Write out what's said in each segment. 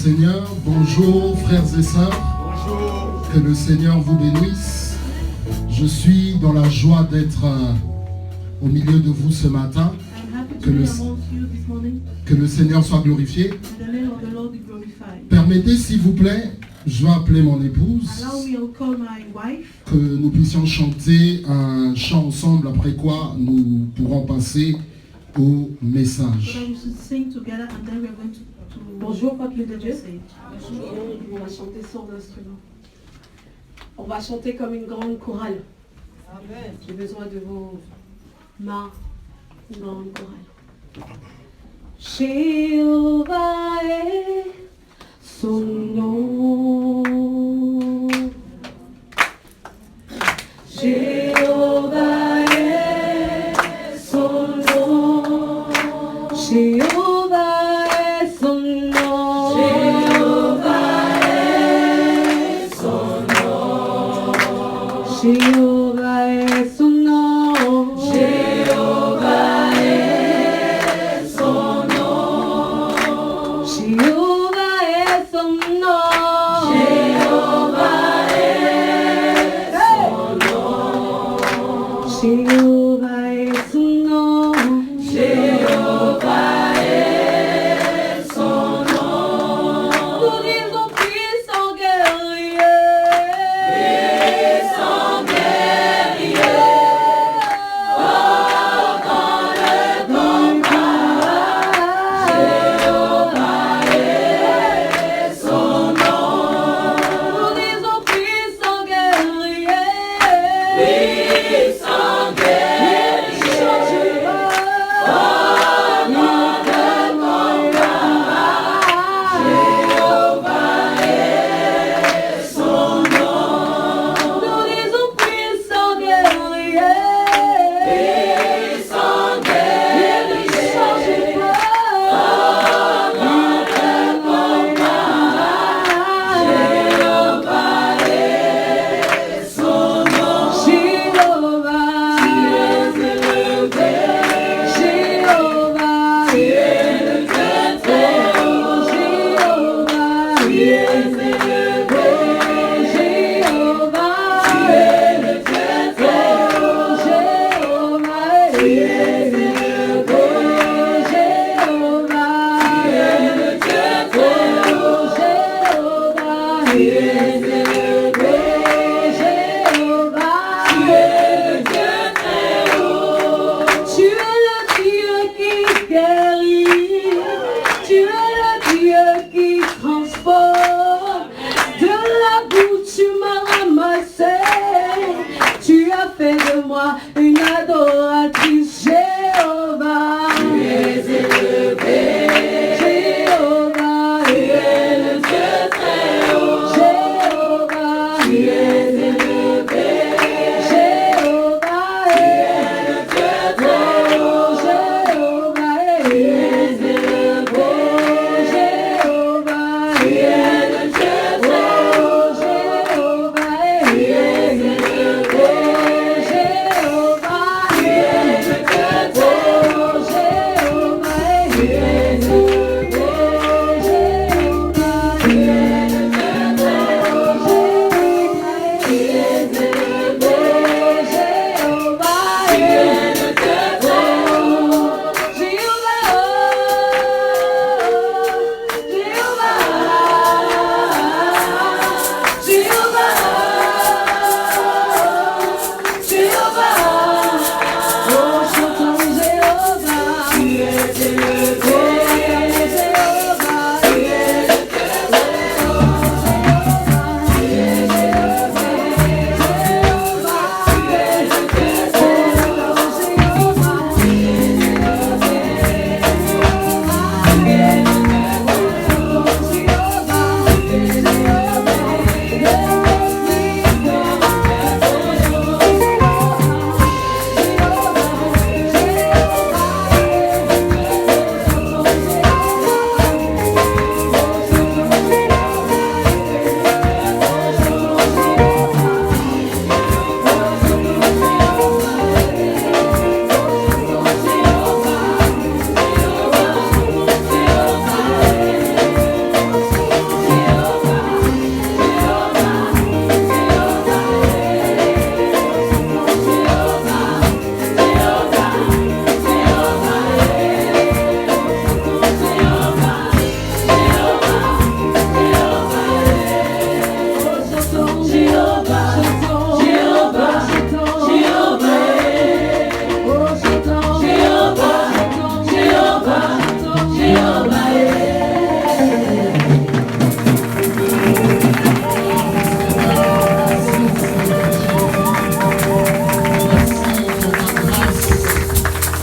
Seigneur. Bonjour frères et sœurs. Bonjour. Que le Seigneur vous bénisse. Je suis dans la joie d'être au milieu de vous ce matin. Que le Seigneur soit glorifié. Permettez s'il vous plaît, je vais appeler mon épouse, que nous puissions chanter un chant ensemble, après quoi nous pourrons passer au message. Bonjour, peuple de Dieu. On va chanter sans instrument. On va chanter comme une grande chorale. J'ai besoin de vos mains, une grande chorale. Jéhovah est son nom. Jéhovah est son nom. Jéhovah est son nom. Jéhovah est son nom. Jéhovah est son nom. Jéhovah est son nom. Jéhovah est son nom.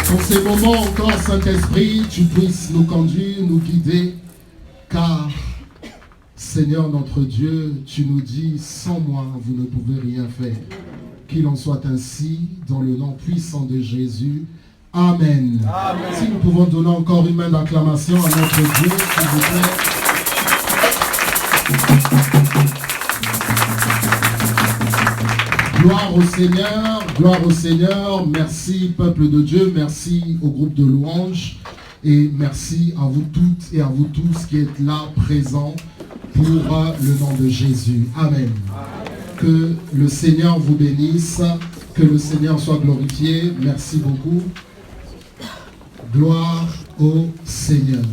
Pour ces moments encore, Saint-Esprit, tu puisses nous conduire, nous guider, car, Seigneur notre Dieu, tu nous dis, sans moi, vous ne pouvez rien faire. Qu'il en soit ainsi, dans le nom puissant de Jésus. Amen. Amen. Si nous pouvons donner encore une main d'acclamation à notre Dieu, s'il vous plaît. Gloire au Seigneur, gloire au Seigneur. Merci peuple de Dieu, merci au groupe de louanges et merci à vous toutes et à vous tous qui êtes là présents pour le nom de Jésus. Amen. Que le Seigneur vous bénisse, que le Seigneur soit glorifié. Merci beaucoup. Gloire au Seigneur.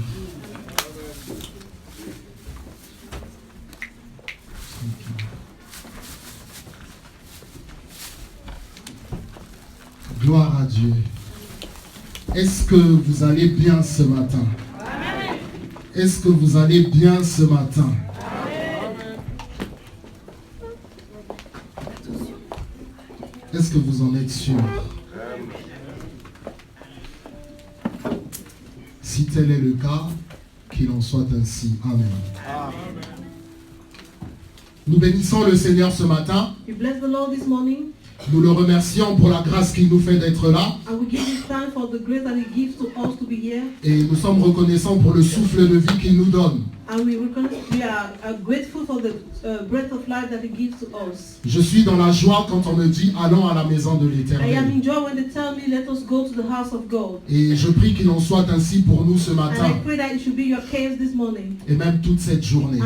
Gloire à Dieu. Est-ce que vous allez bien ce matin? Est-ce que vous allez bien ce matin? Est-ce que vous en êtes sûr? Si tel est le cas, qu'il en soit ainsi. Amen. Nous bénissons le Seigneur ce matin. We bless the Lord this morning. Nous le remercions pour la grâce qu'il nous fait d'être là. Et nous sommes reconnaissants pour le souffle de vie qu'il nous donne. Je suis dans la joie quand on me dit allons à la maison de l'Éternel. Et je prie qu'il en soit ainsi pour nous ce matin. Et même toute cette journée.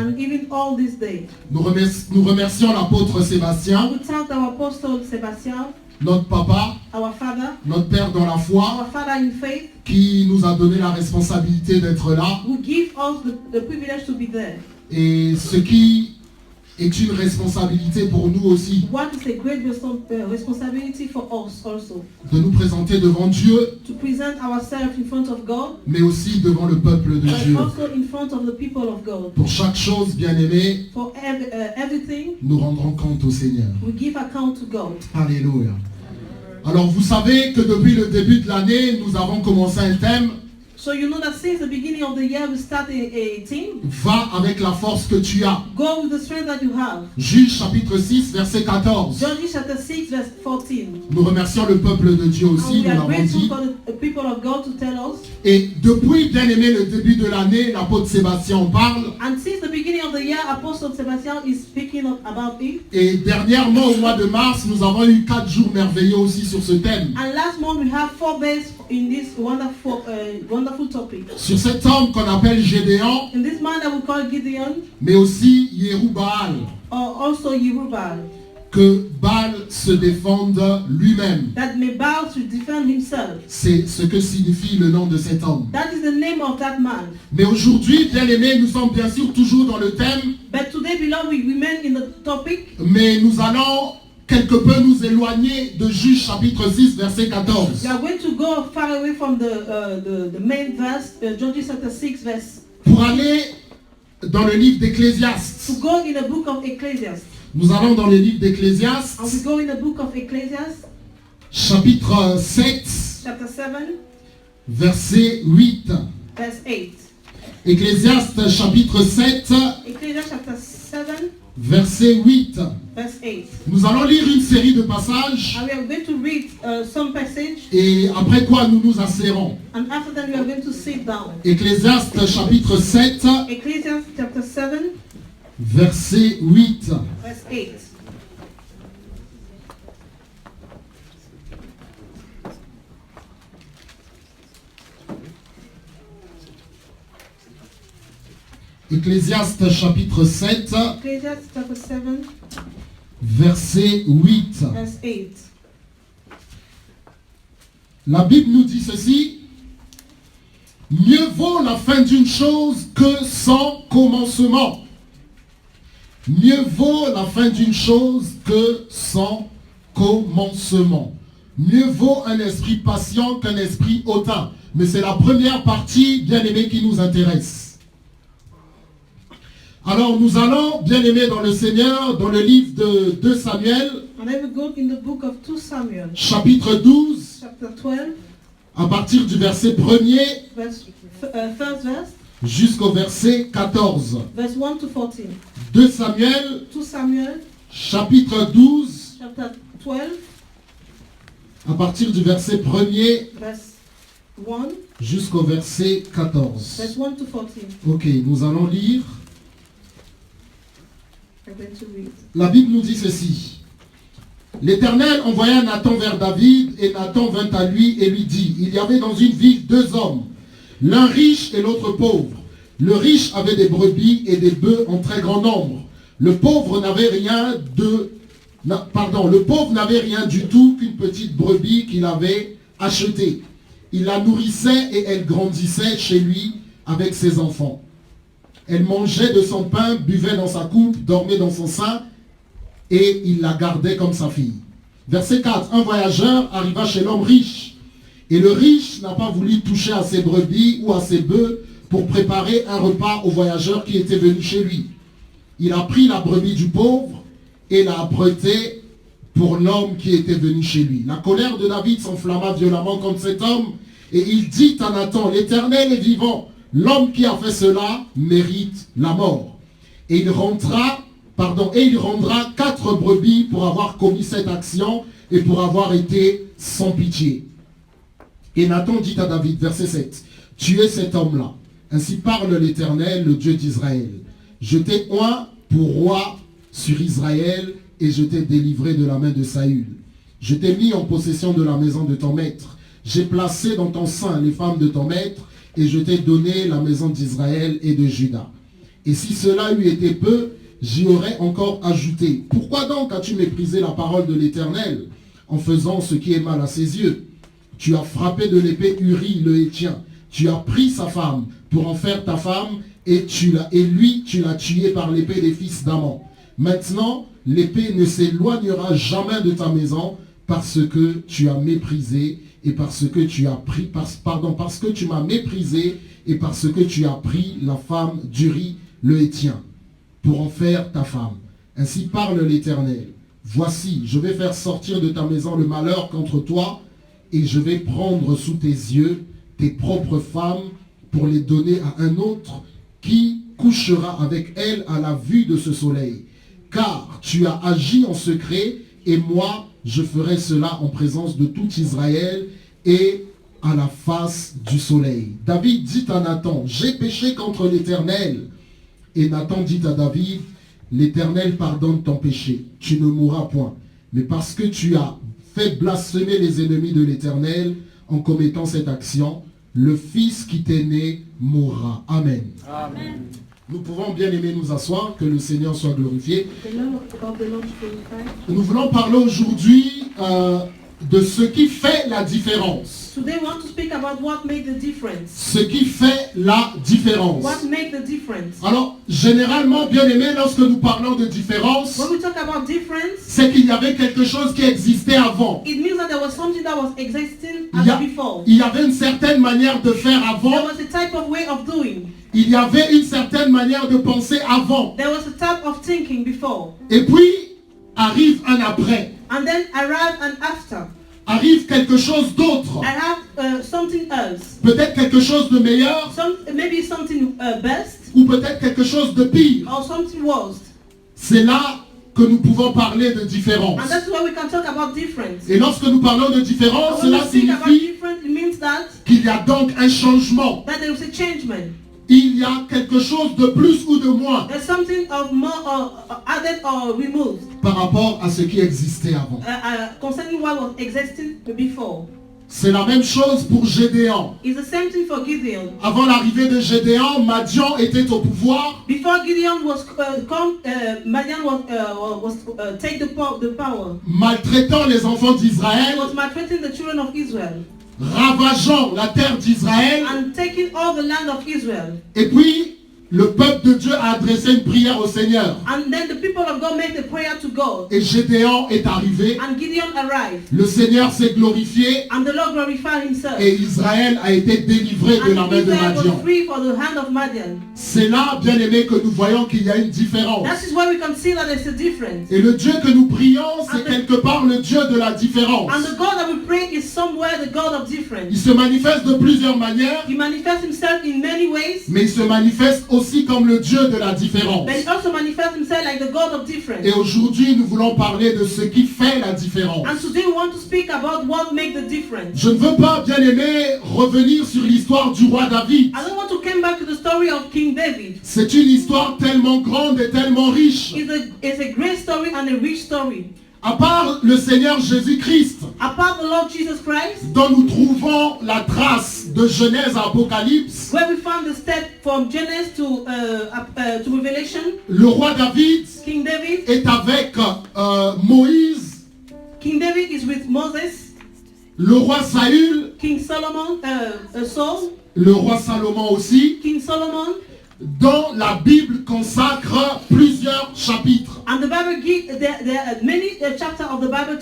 Nous remercions l'apôtre Sébastien. Notre papa, notre père dans la foi, qui nous a donné la responsabilité d'être là. Et ce qui est une responsabilité pour nous aussi. De nous présenter devant Dieu, mais aussi devant le peuple de Dieu. Pour chaque chose, bien-aimé, nous rendrons compte au Seigneur. Alléluia. Alors vous savez que depuis le début de l'année, nous avons commencé un thème. So you know that since the beginning of the year we started a team. Va avec la force que tu as. Go with the strength that you have. Juge chapitre 6 verset 14. Judges chapter 6 verse 14. Nous remercions le peuple de Dieu aussi, nous l'avons dit. People of God to tell us. Et depuis, bien aimé, le début de l'année, l'apôtre Sébastien en parle. And since the beginning of the year, Apostle Sebastian is speaking about it. Et dernièrement, au mois de mars, nous avons eu 4 jours merveilleux aussi sur ce thème. And last month we have 4 days in this wonderful topic. Sur cet homme qu'on appelle Gédéon. In this man that we call Gideon. Mais aussi Yérubal. Or also Yérubal. Que Baal se défende lui-même. That may Baal should defend himself. C'est ce que signifie le nom de cet homme. That is the name of that man. Mais aujourd'hui, bien aimés, nous sommes bien sûr toujours dans le thème. But today, beloved, we remain in the topic. Mais nous allons quelque peu nous éloigner de Juge chapitre 6 verset 14. We are going to go far away from the main verse, Judges chapter 6 verse. Pour aller dans le livre d'Ecclésiaste. To go in the book of Ecclesiastes. Nous allons dans le livre d'Ecclésiaste. And we go in the book of Ecclesiastes. Chapitre 7. Chapter 7. Verset 8. Verse 8. Ecclésiaste chapitre 7. Ecclesiastes chapter 7. Verset 8. Verse 8. Nous allons lire une série de passages. And we are going to read some passages. Et après quoi nous nous asserrons. And after that we are going to sit down. Ecclésiaste chapitre 7. Ecclesiastes chapter 7. Verset 8. Verse 8. Ecclésiaste chapitre 7. Ecclesiastes chapter 7. Verset 8. Verse 8. La Bible nous dit ceci. Mieux vaut la fin d'une chose que son commencement. Mieux vaut la fin d'une chose que son commencement. Mieux vaut un esprit patient qu'un esprit hautain. Mais c'est la première partie, bien aimée, qui nous intéresse. Alors nous allons, bien aimés dans le Seigneur, dans le livre de 2 Samuel. And I will go in the book of 2 Samuel. Chapitre 12. Chapter 12. à partir du verset 1er first verse, jusqu'au verset 14. verse 1 to 14. 2 Samuel, 2 Samuel, chapitre 12, chapter 12, à partir du verset 1er verse 1, jusqu'au verset 14. verse 1 to 14. Ok, nous allons lire. I'm going to read. La Bible nous dit ceci. L'Éternel envoya Nathan vers David, et Nathan vint à lui et lui dit, il y avait dans une ville 2 hommes, l'un riche et l'autre pauvre. Le riche avait des brebis et des bœufs en très grand nombre. Le pauvre n'avait rien du tout qu'une petite brebis qu'il avait achetée. Il la nourrissait et elle grandissait chez lui avec ses enfants. Elle mangeait de son pain, buvait dans sa coupe, dormait dans son sein, et il la gardait comme sa fille. Verset 4. Un voyageur arriva chez l'homme riche. Et le riche n'a pas voulu toucher à ses brebis ou à ses bœufs pour préparer un repas au voyageur qui était venu chez lui. Il a pris la brebis du pauvre et l'a apprêtée pour l'homme qui était venu chez lui. La colère de David s'enflamma violemment contre cet homme et il dit à Nathan, l'Éternel est vivant, l'homme qui a fait cela mérite la mort. Et il rendra 4 brebis pour avoir commis cette action et pour avoir été sans pitié. Et Nathan dit à David, verset 7, tu es cet homme-là. Ainsi parle l'Éternel, le Dieu d'Israël. Je t'ai oint pour roi sur Israël et je t'ai délivré de la main de Saül. Je t'ai mis en possession de la maison de ton maître. J'ai placé dans ton sein les femmes de ton maître et je t'ai donné la maison d'Israël et de Juda. Et si cela eût été peu, j'y aurais encore ajouté. Pourquoi donc as-tu méprisé la parole de l'Éternel en faisant ce qui est mal à ses yeux? Tu as frappé de l'épée Uri le Héthien. Tu as pris sa femme pour en faire ta femme et lui tu l'as tué par l'épée des fils d'Ammon. Maintenant, l'épée ne s'éloignera jamais de ta maison parce que tu as méprisé et parce que tu as pris, parce que tu m'as méprisé et parce que tu as pris la femme d'Uri le Héthien pour en faire ta femme. Ainsi parle l'Éternel. Voici, je vais faire sortir de ta maison le malheur contre toi et je vais prendre sous tes yeux tes propres femmes pour les donner à un autre qui couchera avec elle à la vue de ce soleil. Car tu as agi en secret et moi je ferai cela en présence de tout Israël et à la face du soleil. David dit à Nathan, j'ai péché contre l'Éternel. Et Nathan dit à David, l'Éternel pardonne ton péché, tu ne mourras point. Mais parce que tu as fait blasphémer les ennemis de l'Éternel en commettant cette action, le fils qui t'est né mourra. Amen. Amen. Nous pouvons bien aimer nous asseoir, que le Seigneur soit glorifié. Nous voulons parler aujourd'hui de ce qui fait la différence. Today we want to speak about what makes the difference. Ce qui fait la différence. What makes the difference? Alors, généralement, bien aimé, lorsque nous parlons de différence, when we talk about difference, c'est qu'il y avait quelque chose qui existait avant. It means that there was something that was existing before. Il y avait une certaine manière de faire avant. There was a type of way of doing. Il y avait une certaine manière de penser avant. There was a type of thinking before. Et puis, arrive un après. And then arrive an after. Arrive quelque chose d'autre. Something else. Peut-être quelque chose de meilleur. Maybe something best. Ou peut-être quelque chose de pire. Or something worse. C'est là que nous pouvons parler de différence. And that's why we can talk about difference. Et lorsque nous parlons de différence, cela signifie qu'il y a donc un changement. That there is a changement. Il y a quelque chose de plus ou de moins. There's something of more added or removed. Par rapport à ce qui existait avant. Concerning what was existing before. C'est la même chose pour Gédéon. It's the same thing for Gideon. Avant l'arrivée de Gédéon, Madian était au pouvoir. Before Gideon was Madian was take the power. Maltraitant les enfants d'Israël. He was maltreating the children of Israel. Ravageant la terre d'Israël. And taking all the land of Israel. Et puis le peuple de Dieu a adressé une prière au Seigneur. And then the people of God made a prayer to God. Et Gédéon est arrivé. And Gideon arrived. Le Seigneur s'est glorifié. And the Lord glorified himself. Et Israël a été délivré de la main de Madian. C'est là, bien aimé, que nous voyons qu'il y a une différence. That is why we can see that there's a difference. Et le Dieu que nous prions, c'est quelque part le Dieu de la différence. And the God that we pray is somewhere the God of difference. Il se manifeste de plusieurs manières. He manifests himself in many ways. Mais il se manifeste aussi comme le Dieu de la différence. But he also manifests himself like the God of difference. Et aujourd'hui, nous voulons parler de ce qui fait la différence. And today we want to speak about what makes the difference. Je ne veux pas, bien aimé, revenir sur l'histoire du roi David. I don't want to come back to the story of King David. C'est une histoire tellement grande et tellement riche. It's a great story and a rich story. À part le Seigneur Jésus-Christ, apart the Lord Jesus Christ, dont nous trouvons la trace de Genèse à Apocalypse, where we found the step from Genesis to Revelation, le roi David, King David est avec Moïse. King David is with Moses. Le roi Saül, King Solomon, Saul, le roi Salomon aussi, King Solomon, dont la Bible consacre plusieurs chapitres. And the Bible there are many chapters of the Bible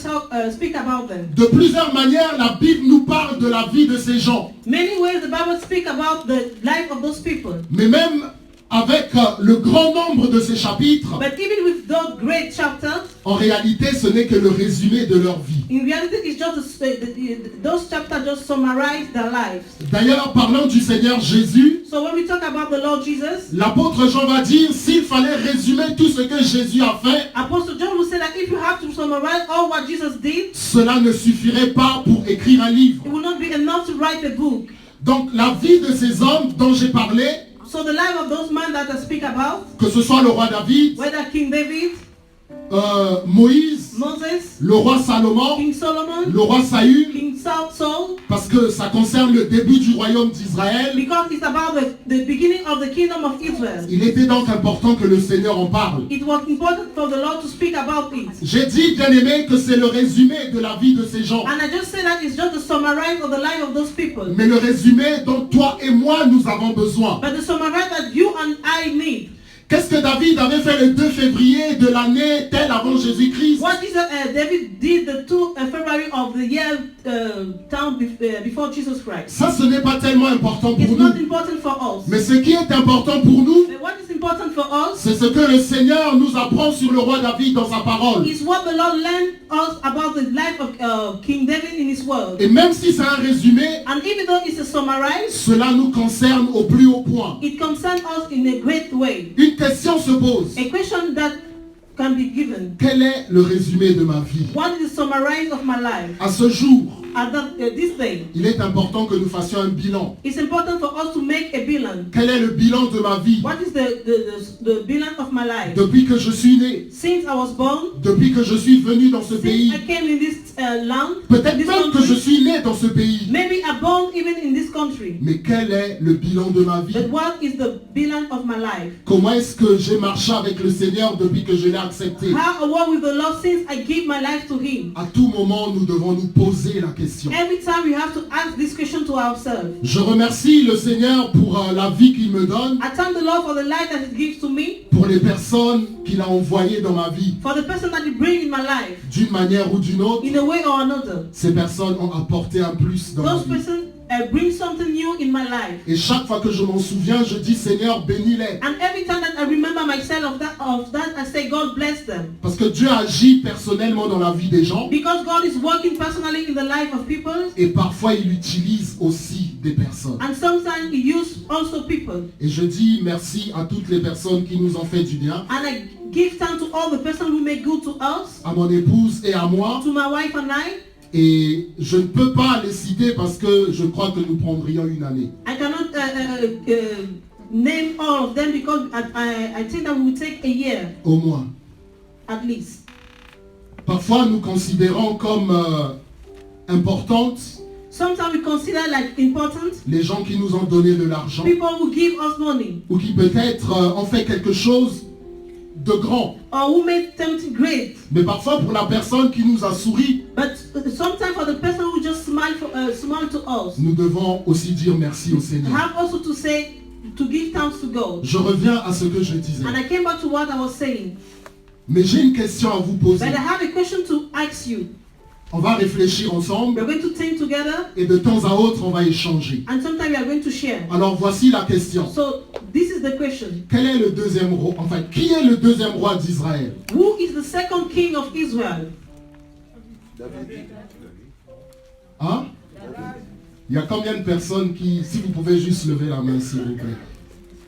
speak about them. De plusieurs manières, la Bible nous parle de la vie de ces gens. Many ways the Bible speak about the life of those people. Mais même avec le grand nombre de ces chapitres, but even with those great chapters, en réalité, ce n'est que le résumé de leur vie. In reality, it's just those chapters just summarize their lives. D'ailleurs, parlant du Seigneur Jésus, so when we talk about the Lord Jesus, l'apôtre Jean va dire, s'il fallait résumer tout ce que Jésus a fait, Apostle John will say that if you have to summarize all what Jesus did, cela ne suffirait pas pour écrire un livre. It will not be enough to write a book. Donc la vie de ces hommes dont j'ai parlé, so the life of those men that I speak about, que ce soit le roi David, whether King David, Moïse, Moses, le roi Salomon, King Solomon, le roi Saül, King Saul, parce que ça concerne le début du royaume d'Israël. Because it's about the beginning of the kingdom of Israel. Il était donc important que le Seigneur en parle. It was important for the Lord to speak about it. J'ai dit, bien aimé, que c'est le résumé de la vie de ces gens. And I just said that it's just a summary of the life of those people. Mais le résumé dont toi et moi nous avons besoin. But the summary that you and I need. Qu'est-ce que David avait fait le 2 février de l'année telle avant Jésus-Christ? What David did the 2 February of the year before Jesus Christ? Ça, ce n'est pas tellement important pour It's nous. not important for us. Mais ce qui est important pour nous, But what is important for us, c'est ce que le Seigneur nous apprend sur le roi David dans sa parole. Is what the Lord learned us about the life of King David in His word. Et même si c'est un résumé, and even though it's a summary, cela nous concerne au plus haut point. It concerns us in a great way. Une question se pose. A question that can be given. Quel est le résumé de ma vie? What is the summary of my life? À ce jour, this day, il est important que nous fassions un bilan. It's important for us to make a bilan. Quel est le bilan de ma vie? What is the bilan of my life? Depuis que je suis né. Since I was born. Depuis que je suis venu dans ce pays. I came in this land. Peut-être même que je suis né dans ce pays. Maybe I born even in this country. Mais quel est le bilan de ma vie? But what is the bilan of my life? Comment est-ce que j'ai marché avec le Seigneur depuis que je l'ai accepté? How I walk with the Lord since I give my life to Him? À tout moment, nous devons nous poser la question. Every time we have to ask this question to ourselves. Je remercie le Seigneur pour la vie qu'il me donne. I thank the Lord for the life that He gives to me. Pour les personnes qu'il a envoyées dans ma vie. For the person that He brings in my life. D'une manière ou d'une autre. In a way or another. Ces personnes ont apporté un plus dans ma vie. Bring something new in my life. Et chaque fois que je m'en souviens, je dis Seigneur, bénis-les. And every time that I remember myself of that, I say God bless them. Parce que Dieu agit personnellement dans la vie des gens. Because God is working personally in the life of people. Et parfois il utilise aussi des personnes. And sometimes He uses also people. Et je dis merci à toutes les personnes qui nous ont fait du bien. And I give thanks to all the persons who make good to us. À mon épouse et à moi. To my wife and I. Et je ne peux pas les citer parce que je crois que nous prendrions une année. I cannot name all of them because I think that we will take a year. Au moins. At least. Parfois nous considérons comme importantes. Sometimes we consider like important. Les gens qui nous ont donné de l'argent. People who give us money. Ou qui peut-être ont fait quelque chose de grand. Or who made something great. Mais parfois pour la personne qui nous a souri. But sometimes for the person who just smiled to us. Nous devons aussi dire merci au Seigneur. Have also to say to give thanks to God. Je reviens à ce que je disais. And I came back to what I was saying. Mais j'ai une question à vous poser. But I have a question to ask you. On va réfléchir ensemble. We're going to think together. Et de temps à autre, on va échanger. And sometimes we are going to share. Alors voici la question. So this is the question. Quel est le deuxième roi? Enfin, qui est le deuxième roi d'Israël? Who is the second king of Israel? Hein? Il y a combien de personnes qui, si vous pouvez juste lever la main s'il vous plaît.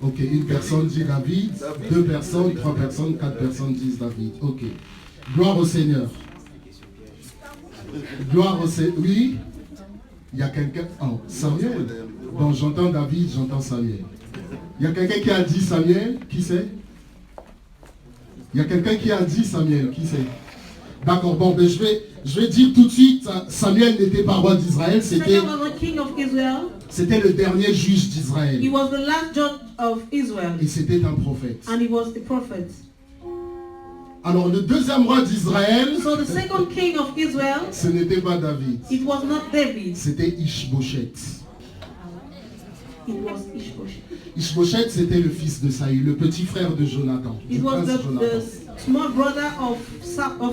Ok, une personne dit David, 2 personnes, 3 personnes, 4 personnes disent David. Ok. Gloire au Seigneur. Gloire au Seigneur. Oui. Il y a quelqu'un. Oh, Samuel. Bon, j'entends David, j'entends Samuel. Il y a quelqu'un qui a dit Samuel. Qui c'est? Il y a quelqu'un qui a dit Samuel. Qui c'est? D'accord, bon, mais je vais dire tout de suite, Samuel n'était pas roi d'Israël, c'était le dernier juge d'Israël. He was the last judge of Israel. Et c'était un prophète. And he was the prophet. Alors le deuxième roi d'Israël, so the second king of Israel, ce n'était pas David. It was not David. C'était Ishbosheth. It was Ishbosheth. Ishbosheth, c'était le fils de Saül, le petit frère de Jonathan. It was the small brother of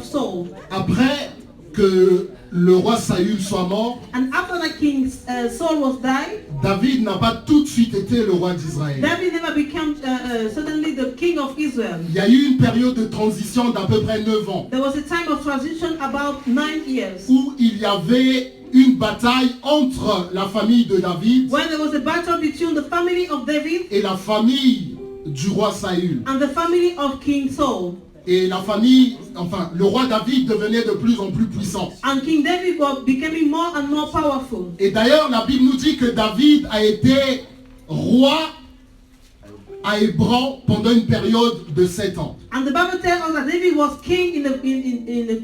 Saul. Après que le roi Saül soit mort, and after the king Saul was died, David n'a pas tout de suite été le roi d'Israël. David never became suddenly the king of Israel. Il y a eu une période de transition d'à peu près 9 ans. There was a time of transition about 9 years. Où il y avait une bataille entre la famille de David when there was a battle between the family of David et la famille du roi Saül. And the family of King Saul. Et la famille, enfin, le roi David devenait de plus en plus puissant. And King David was becoming more and more powerful. Et d'ailleurs, la Bible nous dit que David a été roi à Hébron pendant une période de 7 ans. And the Bible tells us that David was king in the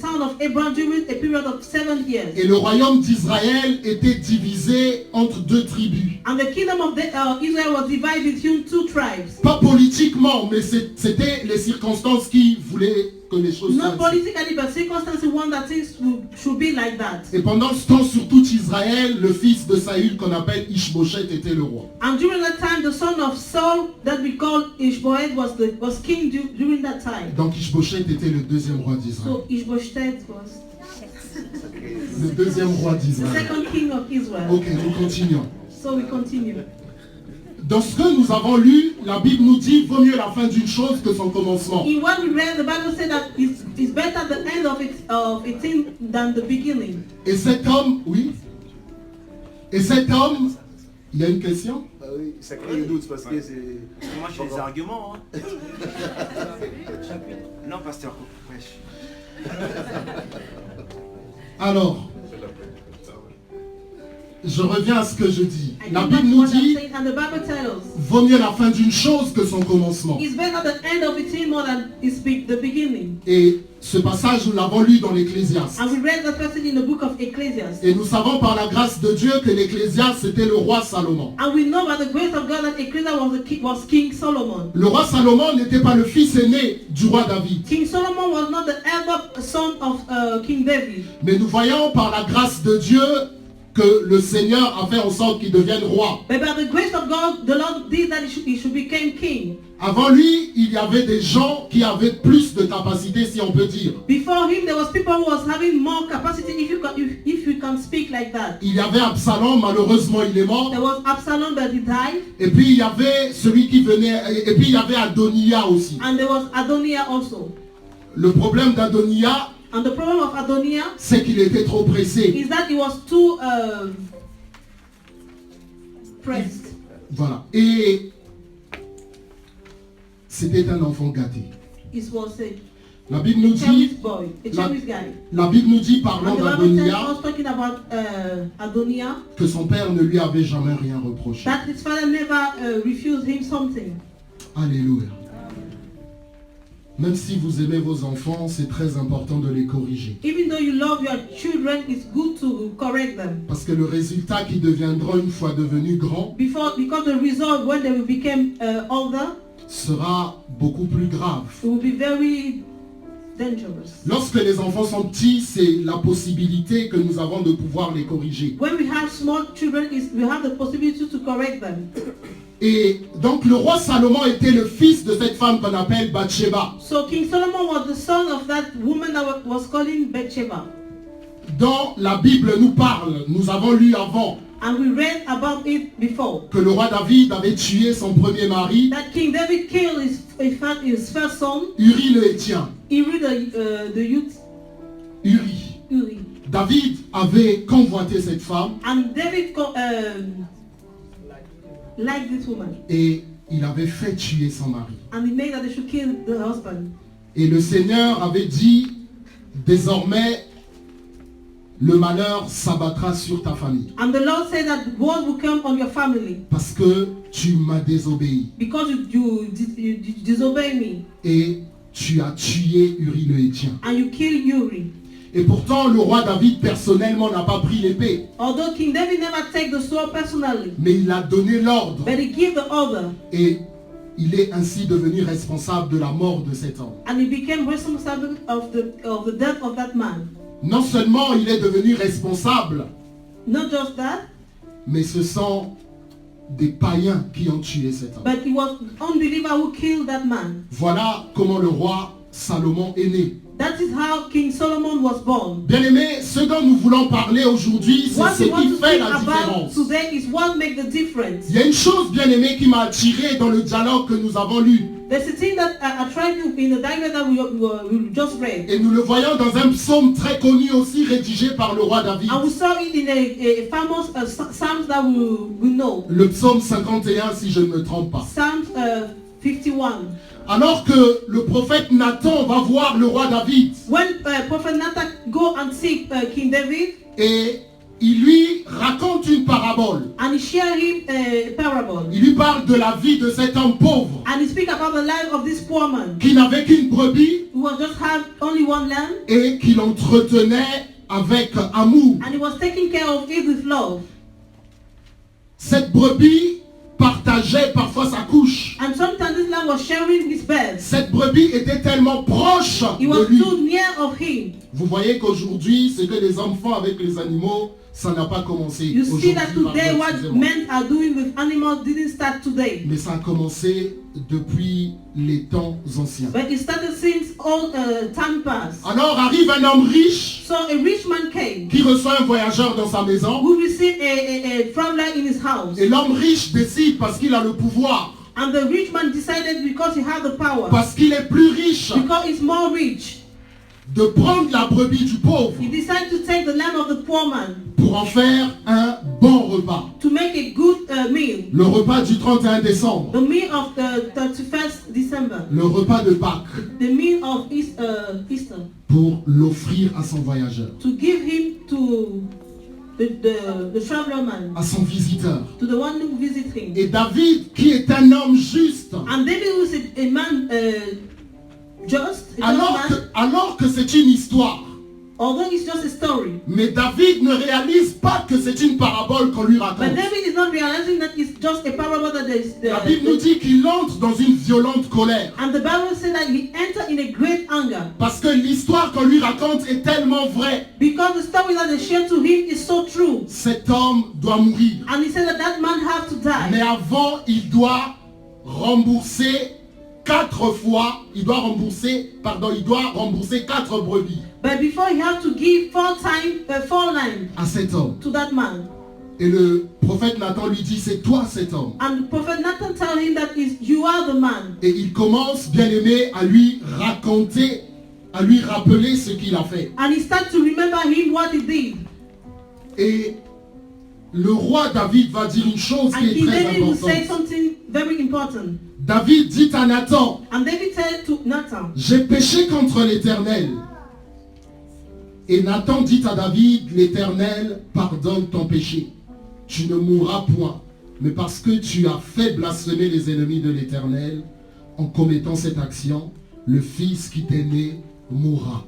town of Hebron during a period of 7 years. Et le royaume d'Israël était divisé entre 2 tribus. And the kingdom of Israel was divided between 2 tribes. Pas politiquement, mais c'était les circonstances qui voulaient que les choses soient. Not politically, but circumstances want that things should be like that. Et pendant ce temps, sur tout Israël, le fils de Saül qu'on appelle Ishbosheth était le roi. And during that time, the son of Saul that we call Ishbosheth was king during that time. Donc Ishbosheth était le deuxième roi d'Israël. So Ishbosheth was le deuxième roi the d'Israël. second king of Israel. Ok, nous continuons. So we continue. Dans ce que nous avons lu, la Bible nous dit vaut mieux la fin d'une chose que son commencement. In what we read, the Bible said that it's better the end of a thing than the beginning. Et cet homme, oui. Et cet homme, il y a une question? Bah oui, ça crée des doutes parce que c'est... Moi j'ai des arguments. Hein. Non, pasteur, wesh. Alors, je reviens à ce que je dis. La Bible nous dit vaut mieux la fin d'une chose que son commencement. Et ce passage, nous l'avons lu dans l'Ecclésiaste. Et nous savons par la grâce de Dieu que l'Ecclésiaste c'était le roi Salomon. Le roi Salomon n'était pas le fils aîné du roi David. King Solomon was not the elder son of King David. Mais nous voyons par la grâce de Dieu que le Seigneur a fait en sorte qu'il devienne roi. But by the grace of God, the Lord did that he should become king. Avant lui, il y avait des gens qui avaient plus de capacité, si on peut dire. Before him, there was people who was having more capacity, if you can speak like that. Il y avait Absalom, malheureusement il est mort. There was Absalom, but he died. Et puis il y avait celui qui venait, et puis il y avait Adoniah aussi. And there was Adoniah also. Le problème d'Adoniah, and the problem of Adoniah, c'est qu'il était trop pressé. Is that he was too pressed. Voilà. Et c'était un enfant gâté. It was la Bible nous dit, la Bible nous dit parlant d'Adoniah, que son père ne lui avait jamais rien reproché. That his father never refused him something. Alléluia. Même si vous aimez vos enfants, c'est très important de les corriger. Even though you love your children, it's good to correct them. Parce que le résultat qui deviendra une fois devenus grands, because the result when they will become older, sera beaucoup plus grave. It will be very dangerous. Lorsque les enfants sont petits, c'est la possibilité que nous avons de pouvoir les corriger. When we have small children, we have the possibility to correct them. Et donc le roi Salomon était le fils de cette femme qu'on appelle Bathsheba. So King Solomon was the son of that woman that was calling Bathsheba. Dans la Bible nous parle, nous avons lu avant, And we read about it before. que le roi David avait tué son premier mari, That King David killed his first son, Uri le Hétien. Uri the youth, Uri. David avait convoité cette femme And David liked this woman. et il avait fait tuer son mari. And he made that they should kill the husband. Et le Seigneur avait dit, désormais, le malheur s'abattra sur ta famille. And the Lord said that wars will come on your family. Parce que tu m'as désobéi. Because you disobey me. Et tu as tué Uri le Hétien. And you killed Uri. Et pourtant, le roi David personnellement n'a pas pris l'épée. Although King David never take the sword personally. Mais il a donné l'ordre. But he gave the order. Et il est ainsi devenu responsable de la mort de cet homme. And he became responsible of the death of that man. Non seulement il est devenu responsable, Not just that, mais ce sont des païens qui ont tué cet homme. but it was unbeliever who killed that man. Voilà comment le roi Salomon est né. That is how King Solomon was born. Bien-aimés, ce dont nous voulons parler aujourd'hui, c'est What ce we want qui to fait think la about différence. today is what makes the difference. Il y a une chose, bien-aimée, qui m'a attiré dans le dialogue que nous avons lu. There's a thing that attracted you in the dialogue that we just read. Et nous le voyons dans un psaume très connu aussi, rédigé par le roi David. And we saw it in a famous Psalms that we know. Le psaume 51, si je ne me trompe pas. Psalms 51. Alors que le prophète Nathan va voir le roi David. When Prophet Nathan go and see King David. Et il lui raconte une parabole. And he share him a parable. Il lui parle de la vie de cet homme pauvre. And he speak about the life of this poor man. Qui n'avait qu'une brebis. Who was just had only one lamb. Et qu'il entretenait avec amour. And he was taking care of it with love. Cette brebis partageait parfois sa couche. And sometimes this lamb was sharing his bed. Cette brebis était tellement proche He was de lui. too near of him. Vous voyez qu'aujourd'hui, ce que les hommes font avec les animaux, ça n'a pas commencé You see that aujourd'hui, today pardon, what excusez-moi. men are doing with animals didn't start today. Mais ça a commencé depuis les temps anciens. But it started since all time past. Alors arrive un homme riche So a rich man came. qui reçoit un voyageur dans sa maison. Who received a traveler in his house. Et l'homme riche décide parce qu'il a le pouvoir. And the rich man decided because he had the power. Parce qu'il est plus riche. Because he's more rich. De prendre la brebis du pauvre. He decided to take the lamb of the poor man. Pour en faire un bon repas. To make a good meal. Le repas du 31 décembre. The meal of the 31st December. Le repas de Pâques. The meal of Easter. Pour l'offrir à son voyageur. To give him to the traveler man. À son visiteur. To the one who visit him. Et David, qui est un homme juste. And David was a man just. Alors que c'est une histoire. Although it's just a story. Mais David ne réalise pas que c'est une parabole qu'on lui raconte. But David is not realizing that it's just a parable that there is. La Bible nous dit qu'il entre dans une violente colère. And the Bible says that he entered in a great anger. Parce que l'histoire qu'on lui raconte est tellement vraie. Because the story that they share to him is so true. Cet homme doit mourir. And he said that that man have to die. Mais avant, il doit rembourser 4 fois. Il doit rembourser 4 brebis. But before he had to give 4 lambs à cet homme. To that man. Et le prophète Nathan lui dit, c'est toi cet homme. And the prophet Nathan tell him that you are the man. Et il commence, bien aimé, à lui raconter, à lui rappeler ce qu'il a fait. And he starts to remember him what he did. Et le roi David va dire une chose qui est très David will say importante. something very important. David dit à Nathan, And David said to Nathan, j'ai péché contre l'Éternel. Et Nathan dit à David, l'Éternel pardonne ton péché. Tu ne mourras point. Mais parce que tu as fait blasphémer les ennemis de l'Éternel, en commettant cette action, le fils qui t'est né mourra.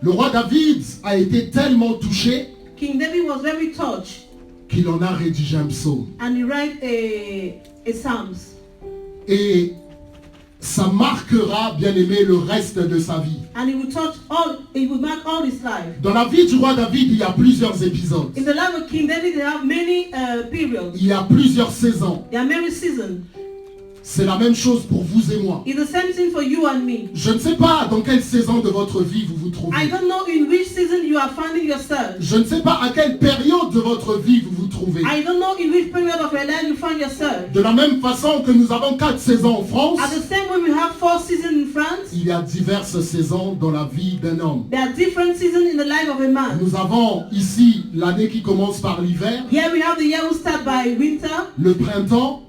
Le roi David a été tellement touché King David was very touched. Qu'il en a rédigé un psaume. And he write a Psalms. Et ça marquera, bien aimé, le reste de sa vie. And it will mark all his life. Dans la vie du roi David, il y a plusieurs épisodes. In the life of King David, there are many periods. Il y a plusieurs saisons. There are many seasons. C'est la même chose pour vous et moi. It's the same thing for you and me. Je ne sais pas dans quelle saison de votre vie vous vous trouvez. I don't know in which season you are finding yourself. Je ne sais pas à quelle période de votre vie vous vous trouvez. I don't know in which period of your life you find yourself. De la même façon que nous avons 4 saisons en France, At the same way we have 4 seasons in France, il y a diverses saisons dans la vie d'un homme. there are different seasons in the life of a man. Nous avons ici l'année qui commence par l'hiver, Here we have the year who start by winter, le printemps,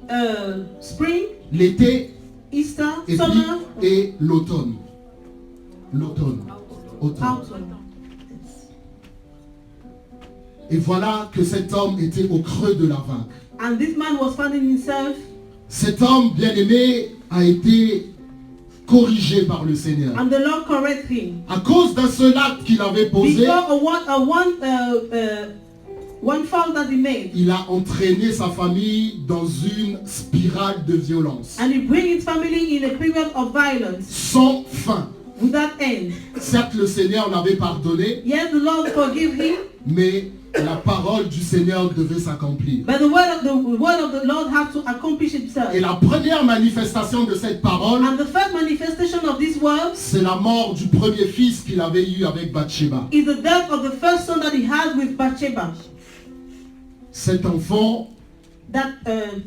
spring, l'été Easter, et, summer, et l'automne. L'automne. Automne. autumn. Et voilà que cet homme était au creux de la vague. And this man was finding himself. Cet homme bien-aimé a été corrigé par le Seigneur. And the Lord correct him. À cause d'un seul acte qu'il avait posé, Because of one fault that he made. il a entraîné sa famille dans une spirale de violence. And he bring his family in a period of violence Sans fin. without end. Certes, le Seigneur l'avait pardonné, Yes, the Lord forgive him, mais la parole du Seigneur devait s'accomplir. but the word of the Lord have to accomplish itself. Et la première manifestation de cette parole, And the first manifestation of this word c'est la mort du premier fils qu'il avait eu avec Bathsheba. is the death of the first son that he had with Bathsheba. Cet enfant That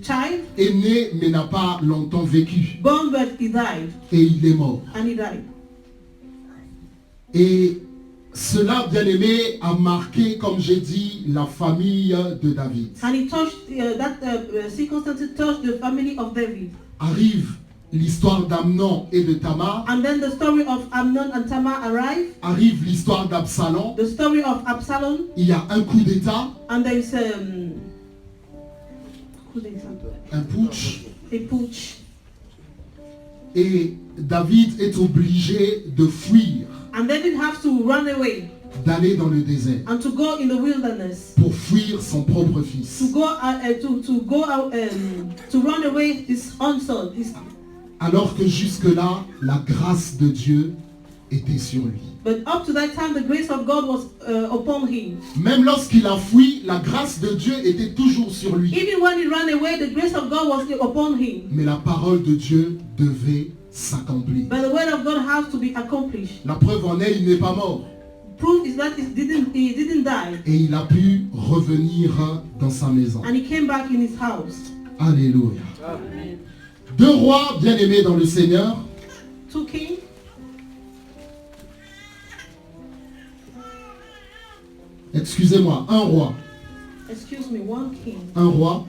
child, est né mais n'a pas longtemps vécu. born but he died, Et il est mort. and he died. Et cela, bien aimé, a marqué, comme j'ai dit, la famille de David. And he touched, circumstance touched the family of David. Arrive l'histoire d'Amnon et de Tamar. And then the story of Amnon and Tamar arrive. Arrive l'histoire d'Absalom. The story of Absalom. Il y a un coup d'État. And there is un putsch. A putsch. Et David est obligé de fuir. And David has to run away. D'aller dans le désert. And to go in the wilderness. Pour fuir son propre fils. To go out to run away his own son. Alors que jusque-là, la grâce de Dieu était sur lui. But up to that time, the grace of God was upon him. Même lorsqu'il a fui, la grâce de Dieu était toujours sur lui. Even when he ran away, the grace of God was upon him. Mais la parole de Dieu devait s'accomplir. But the word of God has to be accomplished. La preuve en est, il n'est pas mort. Proof is that he didn't die. Et il a pu revenir dans sa maison. And he came back in his house. Alléluia. Amen. 2 rois bien-aimés dans le Seigneur. 2 kings. Excusez-moi, 1 roi. Excuse me, 1 king. 1 roi.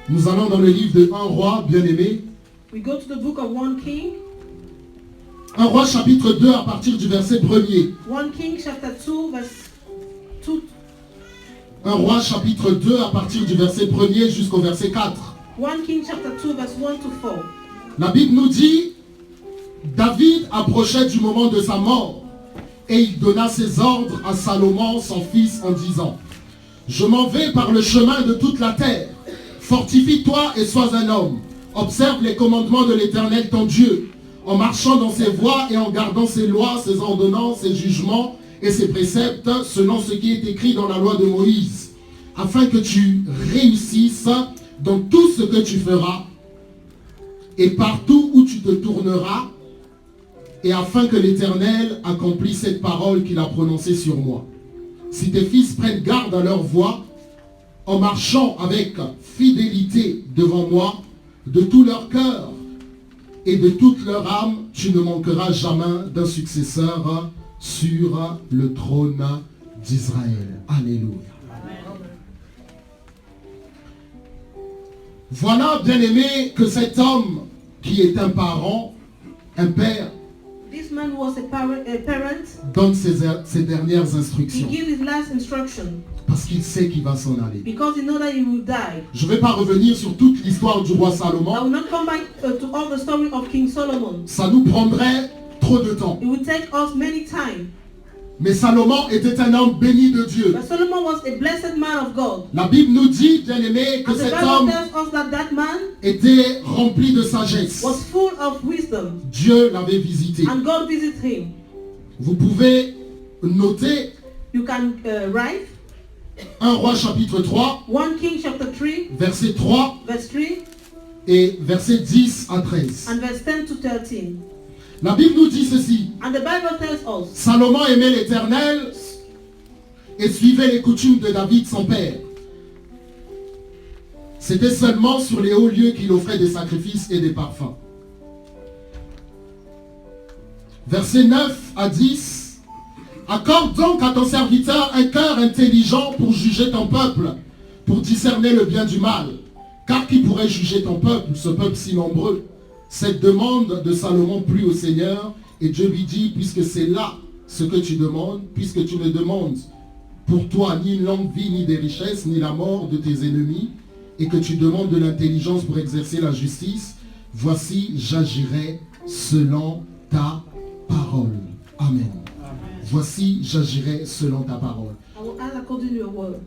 Nous allons dans le livre de 1 roi, bien-aimé. We go to the book of 1 king. 1 roi chapitre 2 à partir du verset 1er. 1 king chapter 2 verse 2. 1 roi chapitre 2 à partir du verset 1er jusqu'au verset 4. 1 king chapter 2 verse 1 to 4. La Bible nous dit, David approchait du moment de sa mort et il donna ses ordres à Salomon son fils en disant, je m'en vais par le chemin de toute la terre. Fortifie-toi et sois un homme. Observe les commandements de l'Éternel ton Dieu, en marchant dans ses voies et en gardant ses lois, ses ordonnances, ses jugements et ses préceptes, selon ce qui est écrit dans la loi de Moïse, afin que tu réussisses dans tout ce que tu feras et partout où tu te tourneras, et afin que l'Éternel accomplisse cette parole qu'il a prononcée sur moi. Si tes fils prennent garde à leur voie, en marchant avec fidélité devant moi, de tout leur cœur et de toute leur âme, tu ne manqueras jamais d'un successeur sur le trône d'Israël. Alléluia. Voilà, bien-aimé, que cet homme qui est un parent, un père, This man was a parent. Donne ses dernières instructions. He gave his last instruction. Parce qu'il sait qu'il va s'en aller. Because he knows that he will die. Je ne vais pas revenir sur toute l'histoire du roi Salomon. I will not come back to all the story of King Solomon. Ça nous prendrait trop de temps. It will take us many time. Mais Salomon était un homme béni de Dieu. But Solomon was a blessed man of God. La Bible nous dit, bien aimé, que And the cet Bible homme tells us that man était rempli de sagesse. was full of wisdom. Dieu l'avait visité. And God visited him. Vous pouvez noter You can write 1 Roi chapitre 3, 1 King chapter 3, verset 3 verse 3, et verset 10 à 13. and verse 10 to 13. La Bible nous dit ceci. And the Bible tells us Salomon aimait l'Éternel et suivait les coutumes de David son père. C'était seulement sur les hauts lieux qu'il offrait des sacrifices et des parfums. Versets 9 à 10. Accorde donc à ton serviteur un cœur intelligent pour juger ton peuple, pour discerner le bien du mal. Car qui pourrait juger ton peuple, ce peuple si nombreux? Cette demande de Salomon plut au Seigneur, et Dieu lui dit, puisque c'est là ce que tu demandes, puisque tu ne demandes pour toi ni une longue vie, ni des richesses, ni la mort de tes ennemis, et que tu demandes de l'intelligence pour exercer la justice, voici, j'agirai selon ta parole. Amen. Voici, j'agirai selon ta parole. I will act according to your word.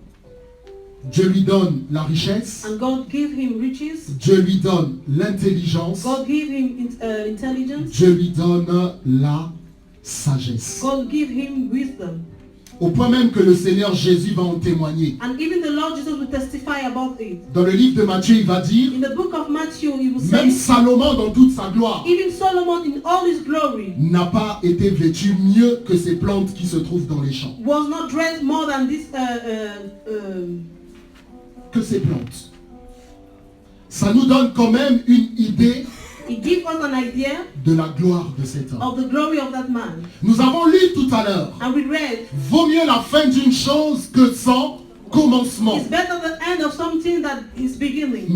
Dieu lui donne la richesse. And God gave him riches. Dieu lui donne l'intelligence. God gave him intelligence. Dieu lui donne la sagesse. God gave him wisdom. Au point même que le Seigneur Jésus va en témoigner. And even the Lord Jesus will testify about it. Dans le livre de Matthieu, il va dire, In the book of Matthew, he will même say, Salomon dans toute sa gloire even Solomon in all his glory n'a pas été vêtu mieux que ces plantes qui se trouvent dans les champs. was not dressed more than this Que ces plantes. Ça nous donne quand même une idée It gives us an idea de la gloire de cet homme. of the glory of that man. Nous avons lu tout à l'heure, And we read, vaut mieux la fin d'une chose que son commencement. it's better the end of something than its beginning.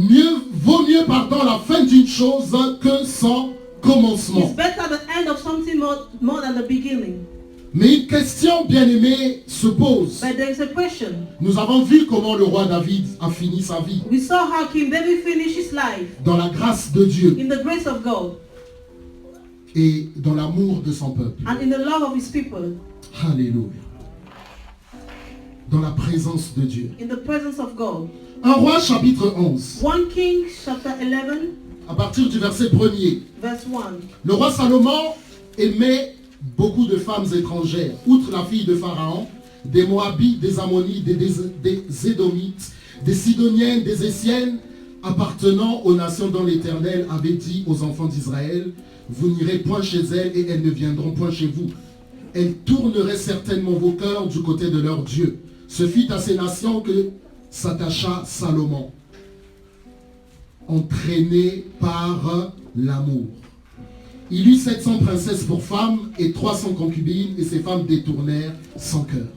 Vaut mieux, pardon, la fin d'une chose que son commencement. It's better the end of something more than the beginning. Mais une question, bien aimée, se pose. But there is a question. Nous avons vu comment le roi David a fini sa vie. We saw how King David finished his life Dans la grâce de Dieu in the grace of God et dans l'amour de son peuple. and in the love of his people. Alléluia. Dans la présence de Dieu. In the presence of God. 1 Roi chapitre 11. 1 King chapter 11 À partir du verset 1er. verse 1. Le roi Salomon aimait beaucoup de femmes étrangères, outre la fille de Pharaon, des Moabites, des Ammonites, des Édomites, des Sidoniennes, des Essiennes, appartenant aux nations dont l'Éternel avait dit aux enfants d'Israël, vous n'irez point chez elles et elles ne viendront point chez vous. Elles tourneraient certainement vos cœurs du côté de leur Dieu. Ce fut à ces nations que s'attacha Salomon, entraîné par l'amour. Il eut 700 princesses pour femmes et 300 concubines, et ces femmes détournèrent son cœur.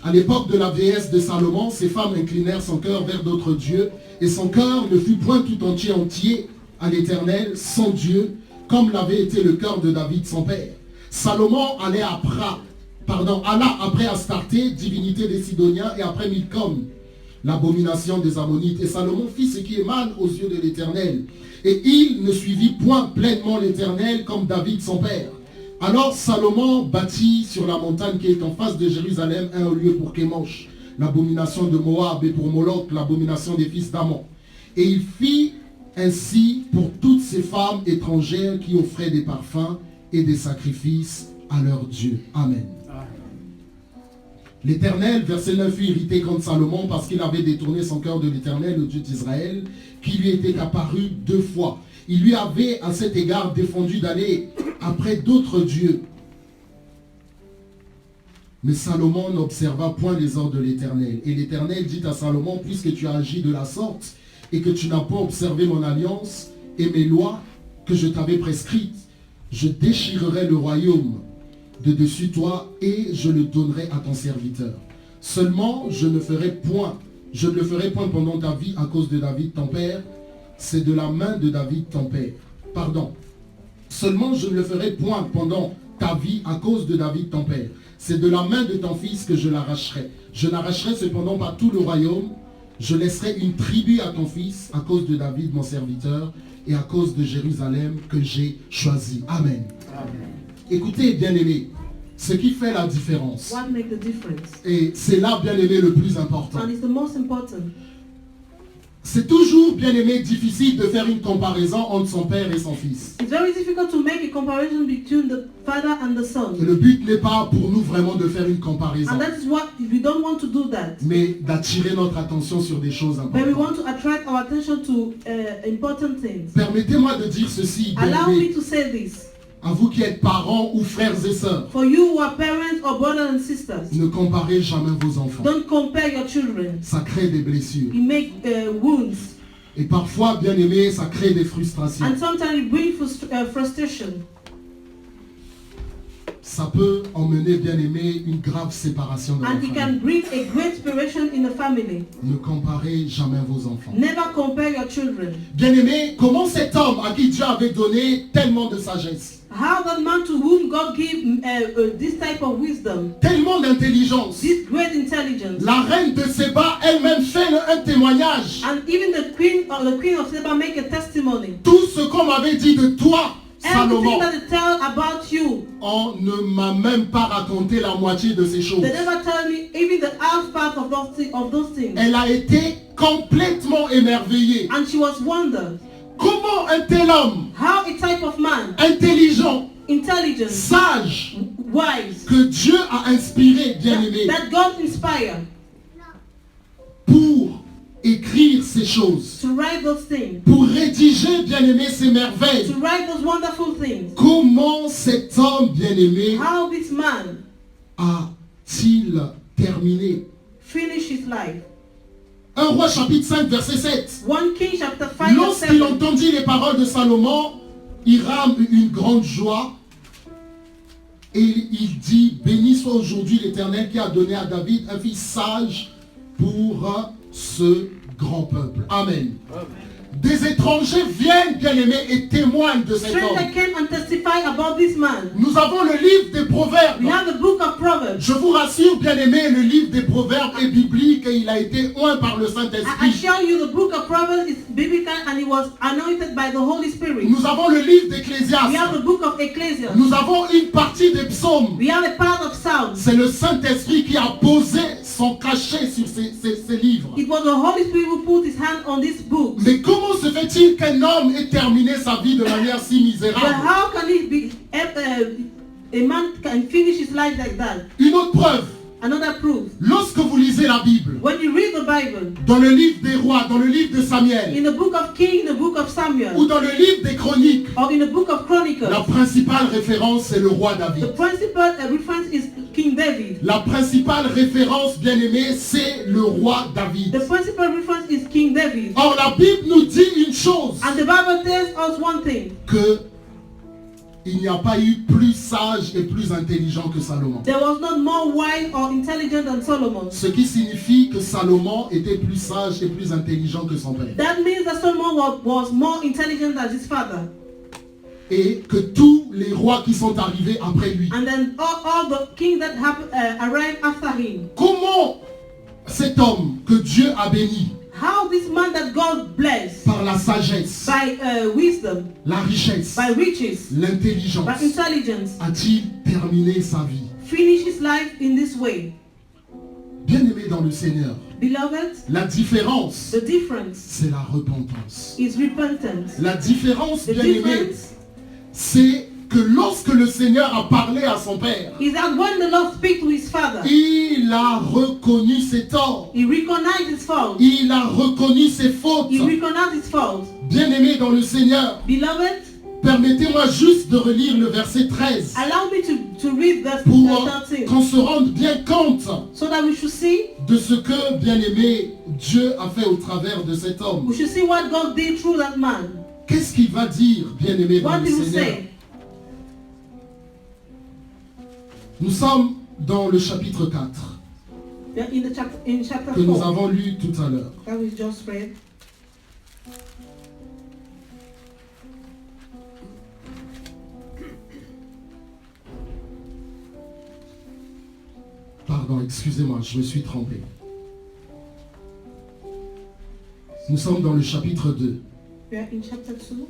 À l'époque de la vieillesse de Salomon, ces femmes inclinèrent son cœur vers d'autres dieux, et son cœur ne fut point tout entier à l'Éternel, sans Dieu, comme l'avait été le cœur de David son père. Salomon alla après Astarté, divinité des Sidoniens, et après Milcom, l'abomination des Ammonites. Et Salomon fit ce qui émane aux yeux de l'Éternel. Et il ne suivit point pleinement l'Éternel comme David son père. Alors Salomon bâtit sur la montagne qui est en face de Jérusalem un lieu pour Kémosh, l'abomination de Moab, et pour Moloch, l'abomination des fils d'Ammon. Et il fit ainsi pour toutes ces femmes étrangères qui offraient des parfums et des sacrifices à leur Dieu. Amen. L'Éternel, verset 9, fut irrité contre Salomon parce qu'il avait détourné son cœur de l'Éternel, le Dieu d'Israël, qui lui était apparu 2 fois. Il lui avait à cet égard défendu d'aller après d'autres dieux. Mais Salomon n'observa point les ordres de l'Éternel. Et l'Éternel dit à Salomon, puisque tu as agi de la sorte et que tu n'as pas observé mon alliance et mes lois que je t'avais prescrites, je déchirerai le royaume de dessus toi et je le donnerai à ton serviteur. Seulement, je ne le ferai point pendant ta vie à cause de David ton père. C'est de la main de David ton père. Pardon. Seulement, je ne le ferai point pendant ta vie à cause de David ton père. C'est de la main de ton fils que je l'arracherai. Je n'arracherai cependant pas tout le royaume. Je laisserai une tribu à ton fils à cause de David mon serviteur et à cause de Jérusalem que j'ai choisi. Amen. Amen. Écoutez, bien-aimés, Ce qui fait la différence. What makes the difference? Et c'est là, bien aimé, le plus important. And it's the most important. C'est toujours, bien aimé, difficile de faire une comparaison entre son père et son fils. It's very difficult to make a comparison between the father and the son. Et le but n'est pas pour nous vraiment de faire une comparaison. And that is what we don't want to do that. Mais d'attirer notre attention sur des choses But we importantes. want to attract our attention to important things. Permettez-moi de dire ceci, bien Allow me aimé, to say this. à vous qui êtes parents ou frères et sœurs. For you who are parents or brothers and sisters, Ne comparez jamais vos enfants. don't compare your children. Ça crée des blessures. You make wounds. Et parfois, bien aimé, ça crée des frustrations. And sometimes it brings frustration. Ça peut emmener, bien aimé, une grave séparation dans la And it can famille. bring a great separation in the family. Ne comparez jamais vos enfants. Never compare your children. Bien aimé, comment cet homme à qui Dieu avait donné tellement de sagesse, How that man to whom God gave this type of wisdom, tellement d'intelligence, this great intelligence, la reine de Séba elle-même fait un témoignage. and even the queen of Sheba make a testimony. Tout ce qu'on m'avait dit de toi, Everything Salomon, that they tell about you, on ne m'a même pas raconté la moitié de ces choses. they never tell me even the half part of those things. Elle a été complètement émerveillée. And she was wondered Comment un tel homme, how a type of man, intelligent, intelligent, sage, wise, que Dieu a inspiré, bien aimé, that God inspired pour écrire ces choses, to write those things, pour rédiger, bien aimé, ces to merveilles. write those wonderful things. Comment cet homme, bien aimé, How this man a-t-il terminé? finished his life. 1 Roi chapitre 5 verset 7. 1 King chapter 5 verse Lorsqu'il 7. entendit les paroles de Salomon, Hiram eut une grande joie et il dit: béni soit aujourd'hui l'Éternel qui a donné à David un fils sage pour ce grand peuple. Amen. Des étrangers viennent, bien aimés, et témoignent de cet Stranger homme. came and testified about this man. Nous avons le livre des Proverbes. We have the book of Proverbs. Je vous rassure, bien aimé, le livre des Proverbes est biblique et il a été oint par le I Saint-Esprit. assure you the book of Proverbs is biblical and it was anointed by the Holy Spirit. Nous avons le livre We have d'Ecclésiaste. the book of Ecclesiastes. Nous avons une partie des psaumes. We have a part of Psalms. C'est le Saint-Esprit qui a posé son cachet sur ces livres. It was the Holy Spirit who put his hand on this book. Mais comment se fait-il qu'un homme ait terminé sa vie de manière si But misérable? how can it be a man can finish his life like that? Une autre preuve, Another proof. lorsque vous lisez la Bible, When you read the Bible, dans le livre des rois, dans le livre de Samuel, in the book of King, in the book of ou Samuel, dans le livre des chroniques, or in the book of Chronicles, la principale référence, c'est le roi the David. principal reference is King David. La principale référence, bien aimée, c'est le roi David. The principal reference is King David. Or, la Bible nous dit une chose, And the Bible tells us one thing. que il n'y a pas eu plus sage et plus intelligent que Salomon. There was not more wise or intelligent than Solomon. Ce qui signifie que Salomon était plus sage et plus intelligent que son père. That means that Solomon was more intelligent than his father. Et que tous les rois qui sont arrivés après lui. And then all the kings that have arrived after him. Comment cet homme que Dieu a béni How this man that God blessed par la sagesse, by wisdom, la richesse, by riches, l'intelligence, by intelligence, a-t-il terminé sa vie? finish his life in this way? Bien-aimé dans le Seigneur, Beloved, la différence, the difference c'est la repentance. is repentance. La différence, The bien-aimé, difference c'est que lorsque le Seigneur a parlé à son père, is that when the Lord speaks to his father, il a reconnu ses torts. he recognized his fault. Il a reconnu ses fautes. He recognized his fault. Bien-aimé dans le Seigneur, Beloved, permettez-moi juste de relire le verset 13 allow me to read verse pour 13 qu'on se rende bien compte so that we should see de ce que, bien-aimé, Dieu a fait au travers de cet homme. we should see what God did through that man. Qu'est-ce qu'il va dire, bien-aimé dans What le did he Seigneur? say? Nous sommes dans le chapitre 4 In chapter que nous 4 avons lu tout à l'heure. that we just read. Pardon, excusez-moi, je me suis trompé. Nous sommes dans le chapitre 2. We are in chapter 2.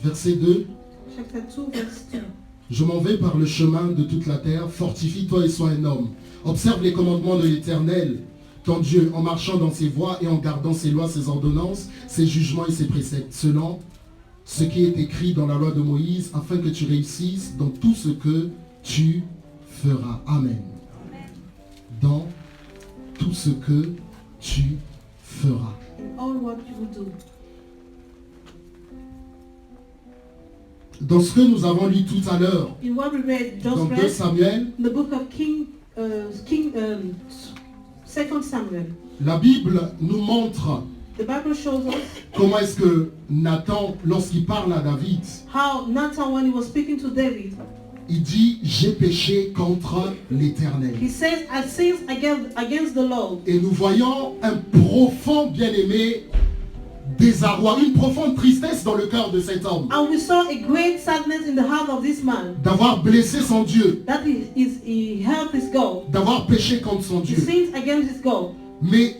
verset 2. Chapter 2, verse 2. Je m'en vais par le chemin de toute la terre, fortifie-toi et sois un homme. Observe les commandements de l'Éternel, ton Dieu, en marchant dans ses voies et en gardant ses lois, ses ordonnances, ses jugements et ses préceptes, selon ce qui est écrit dans la loi de Moïse, afin que tu réussisses dans tout ce que tu feras. Amen. Dans tout ce que tu feras. In all what you will do. Dans ce que nous avons lu tout à l'heure, In what we read, just dans 2 read, Samuel, the book of 2 Samuel. la Bible nous montre The Bible shows us comment est-ce que Nathan, lorsqu'il parle à David, how Nathan, when he was speaking to David, il dit « J'ai péché contre l'Éternel he says, I sinned against the Lord. » Et nous voyons un profond bien-aimé désarroi, une profonde tristesse dans le cœur de cet homme. And we saw a great sadness in the heart of this man, D'avoir blessé son Dieu, that he hurt his God. d'avoir péché contre son He Dieu. sinned against his God. Mais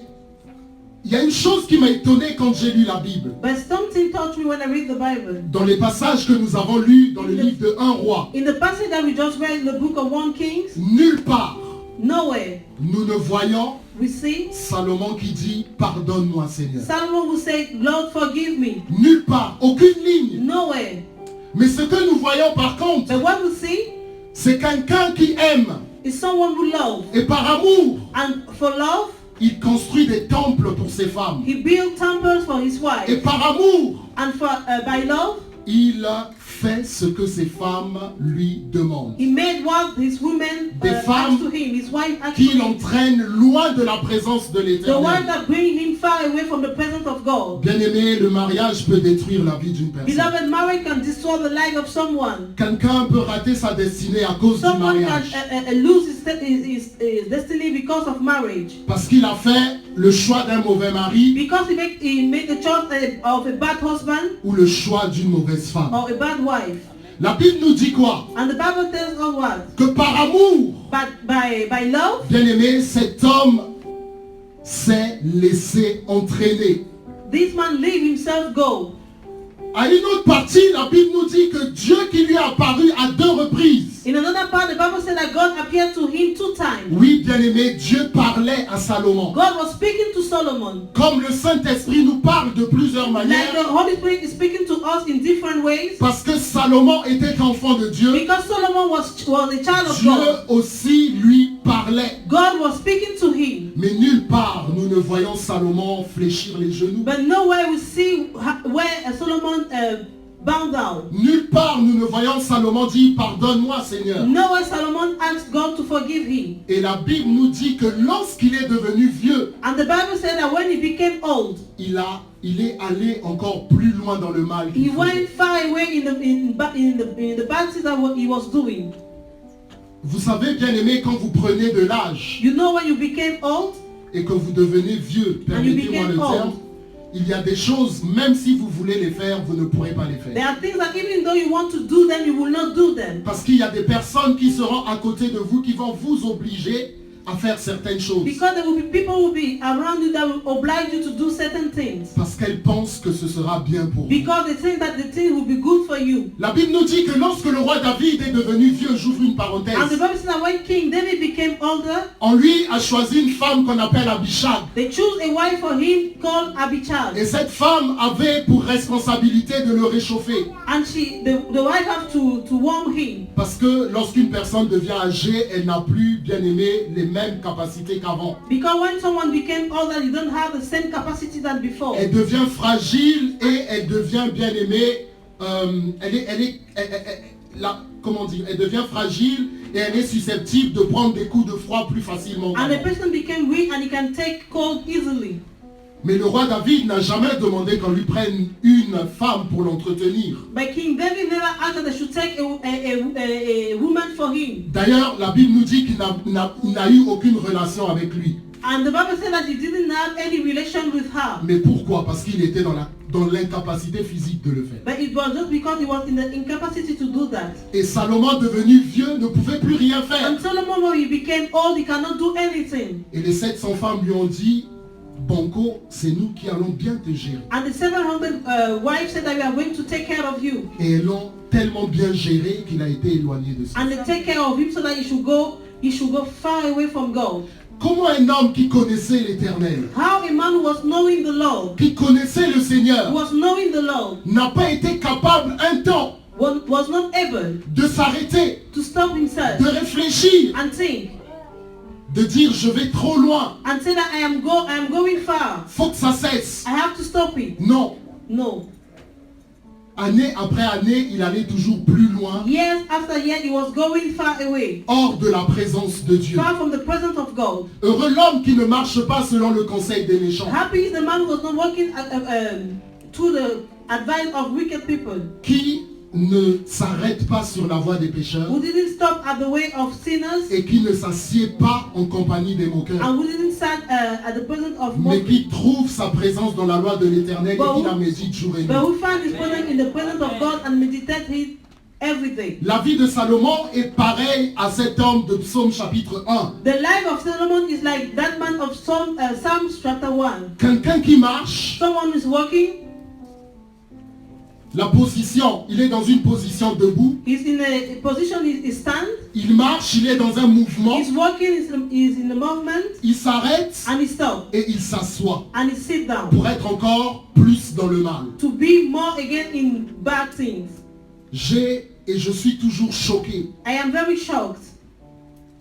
il y a une chose qui m'a étonné quand j'ai lu la Bible. But something touched me when I read the Bible. Dans les passages que nous avons lus dans le livre de 1 roi, In the passage that we just read in the book of 1 Kings, nulle part nowhere nous ne voyons we see Salomon qui dit « Pardonne-moi Seigneur ». Solomon will say, Lord, forgive me. Nulle part, aucune ligne. Nowhere. Mais ce que nous voyons par contre, But what we see c'est quelqu'un qui aime. is someone who loves. Et par amour, And for love, il construit des temples pour ses femmes. he built temples for his Et wife. par amour, And for by love, il fait ce que ses femmes lui demandent. he made what his women Des femmes asked to him. His wife asked Qui to him. l'entraînent loin de la présence de The one l'Éternel. that bring him far away from the presence of God. Bien-aimé, le mariage peut détruire la vie d'une personne. Beloved, marriage can destroy the life of someone. Quelqu'un peut rater sa destinée à cause du Someone mariage. can lose his destiny because of marriage. Parce qu'il a fait le choix d'un mauvais mari Because he made the choice of a bad husband ou le choix d'une mauvaise femme. or a bad wife. La Bible nous dit quoi? And the Bible tells us what? Que par amour, But by love, bien-aimé, cet homme s'est laissé entraîner. this man let himself go. À une autre partie, la Bible nous dit que Dieu qui lui est apparu à 2 reprises. In another part, the Bible said that God appeared to him 2 times. Oui, bien-aimé, Dieu parlait à Salomon. God was speaking to Solomon. Comme le Saint-Esprit nous parle de plusieurs Like manières. the Holy Spirit is speaking to us in different ways. Parce que Salomon était enfant de Dieu. Because Solomon was a child of Dieu God. aussi lui parlait. God was speaking to him. Mais nulle part nous ne voyons Salomon fléchir les genoux. But nowhere we see where Solomon bowed down. Nulle part nous ne voyons Salomon dire pardonne-moi Seigneur. Nowhere Solomon asked God to forgive him. Et la Bible nous dit que lorsqu'il est devenu vieux, And the Bible said that when he became old, il est allé encore plus loin dans le mal. he went far away in the bad things that he was doing. Vous savez, bien aimé, quand vous prenez de l'âge You know, when you became old et que vous devenez vieux, permettez-moi le became terme, old. il y a des choses, même si vous voulez les faire, vous ne pourrez pas les There faire. are things that even though you want to do them, you will not do them. Parce qu'il y a des personnes qui seront à côté de vous qui vont vous obliger à faire certaines choses. Because there will be people who will be around you that will oblige you to do certain things. Parce qu'elles pensent que ce sera bien pour vous. Because they think that the thing will be good for you. La Bible nous dit que lorsque le roi David est devenu vieux, j'ouvre une And the parenthèse, Bible says that when King David became older, on lui a choisi une femme qu'on appelle Abishag. they chose a wife for him called Abichal. Et cette femme avait pour responsabilité de le réchauffer. And the wife have to warm him. Parce que lorsqu'une personne devient âgée, elle n'a plus, bien aimé, les mêmes capacités qu'avant. Because when someone became older, you don't have the same capacity than before. Elle devient fragile et elle devient, bien aimée, comment dire, elle devient fragile et elle est susceptible de prendre des coups de froid plus facilement And the qu'avant. person became weak and he can take cold easily. Mais le roi David n'a jamais demandé qu'on lui prenne une femme pour l'entretenir. But King David never asked that they should take a woman for him. D'ailleurs, la Bible nous dit qu'il n'a eu aucune relation avec lui. And the Bible said that he didn't have any relation with her. Mais pourquoi? Parce qu'il était dans l'incapacité physique de le faire. But it was just because he was in the incapacity to do that. Et Salomon, devenu vieux, ne pouvait plus rien faire. And Solomon, when he became old, he cannot do anything. Et les 700 femmes lui ont dit, banco, c'est nous qui allons bien te gérer. And the 700 wives said that we are going to take care of you. Et elles l'ont tellement bien géré qu'il a été éloigné de ça. And they take care of him so that he should go far away from God. Comment un homme qui connaissait l'Éternel, How a man who was knowing the Lord, qui connaissait le who Seigneur, was knowing the Lord, n'a pas été capable un temps was not able de s'arrêter, to stop himself de réfléchir, and think de dire je vais trop loin, and say that I am going far. faut que ça cesse. I have to stop it. Non, No. année après année, il allait toujours plus loin, Years after year, he was going far away, hors de la présence de Dieu. far from the presence of God. Heureux l'homme qui ne marche pas selon le conseil des méchants, Happy is the man who was not walking to the advice of wicked people, qui ne s'arrête pas sur la voie des pécheurs who didn't stop at the way of sinners, et qui ne s'assied pas en compagnie des moqueurs, and who didn't stand at the presence of mais mockers, qui trouve sa présence dans la loi de l'Éternel et qui la médite jour et but nuit. who found his presence in the presence of God and meditate it every day. La vie de Salomon est pareille à cet homme de Psaume chapitre 1. The life of Solomon is like that man of Psalms chapter 1. Quelqu'un qui marche, Someone is walking, la position, il est dans une position debout, he's in a position, he stand, il marche, il est dans un mouvement, he's walking, he's in the movement, il s'arrête and he stop, et il s'assoit and he sit down, pour être encore plus dans le mal. to be more again in bad things. Et je suis toujours choqué I am very shocked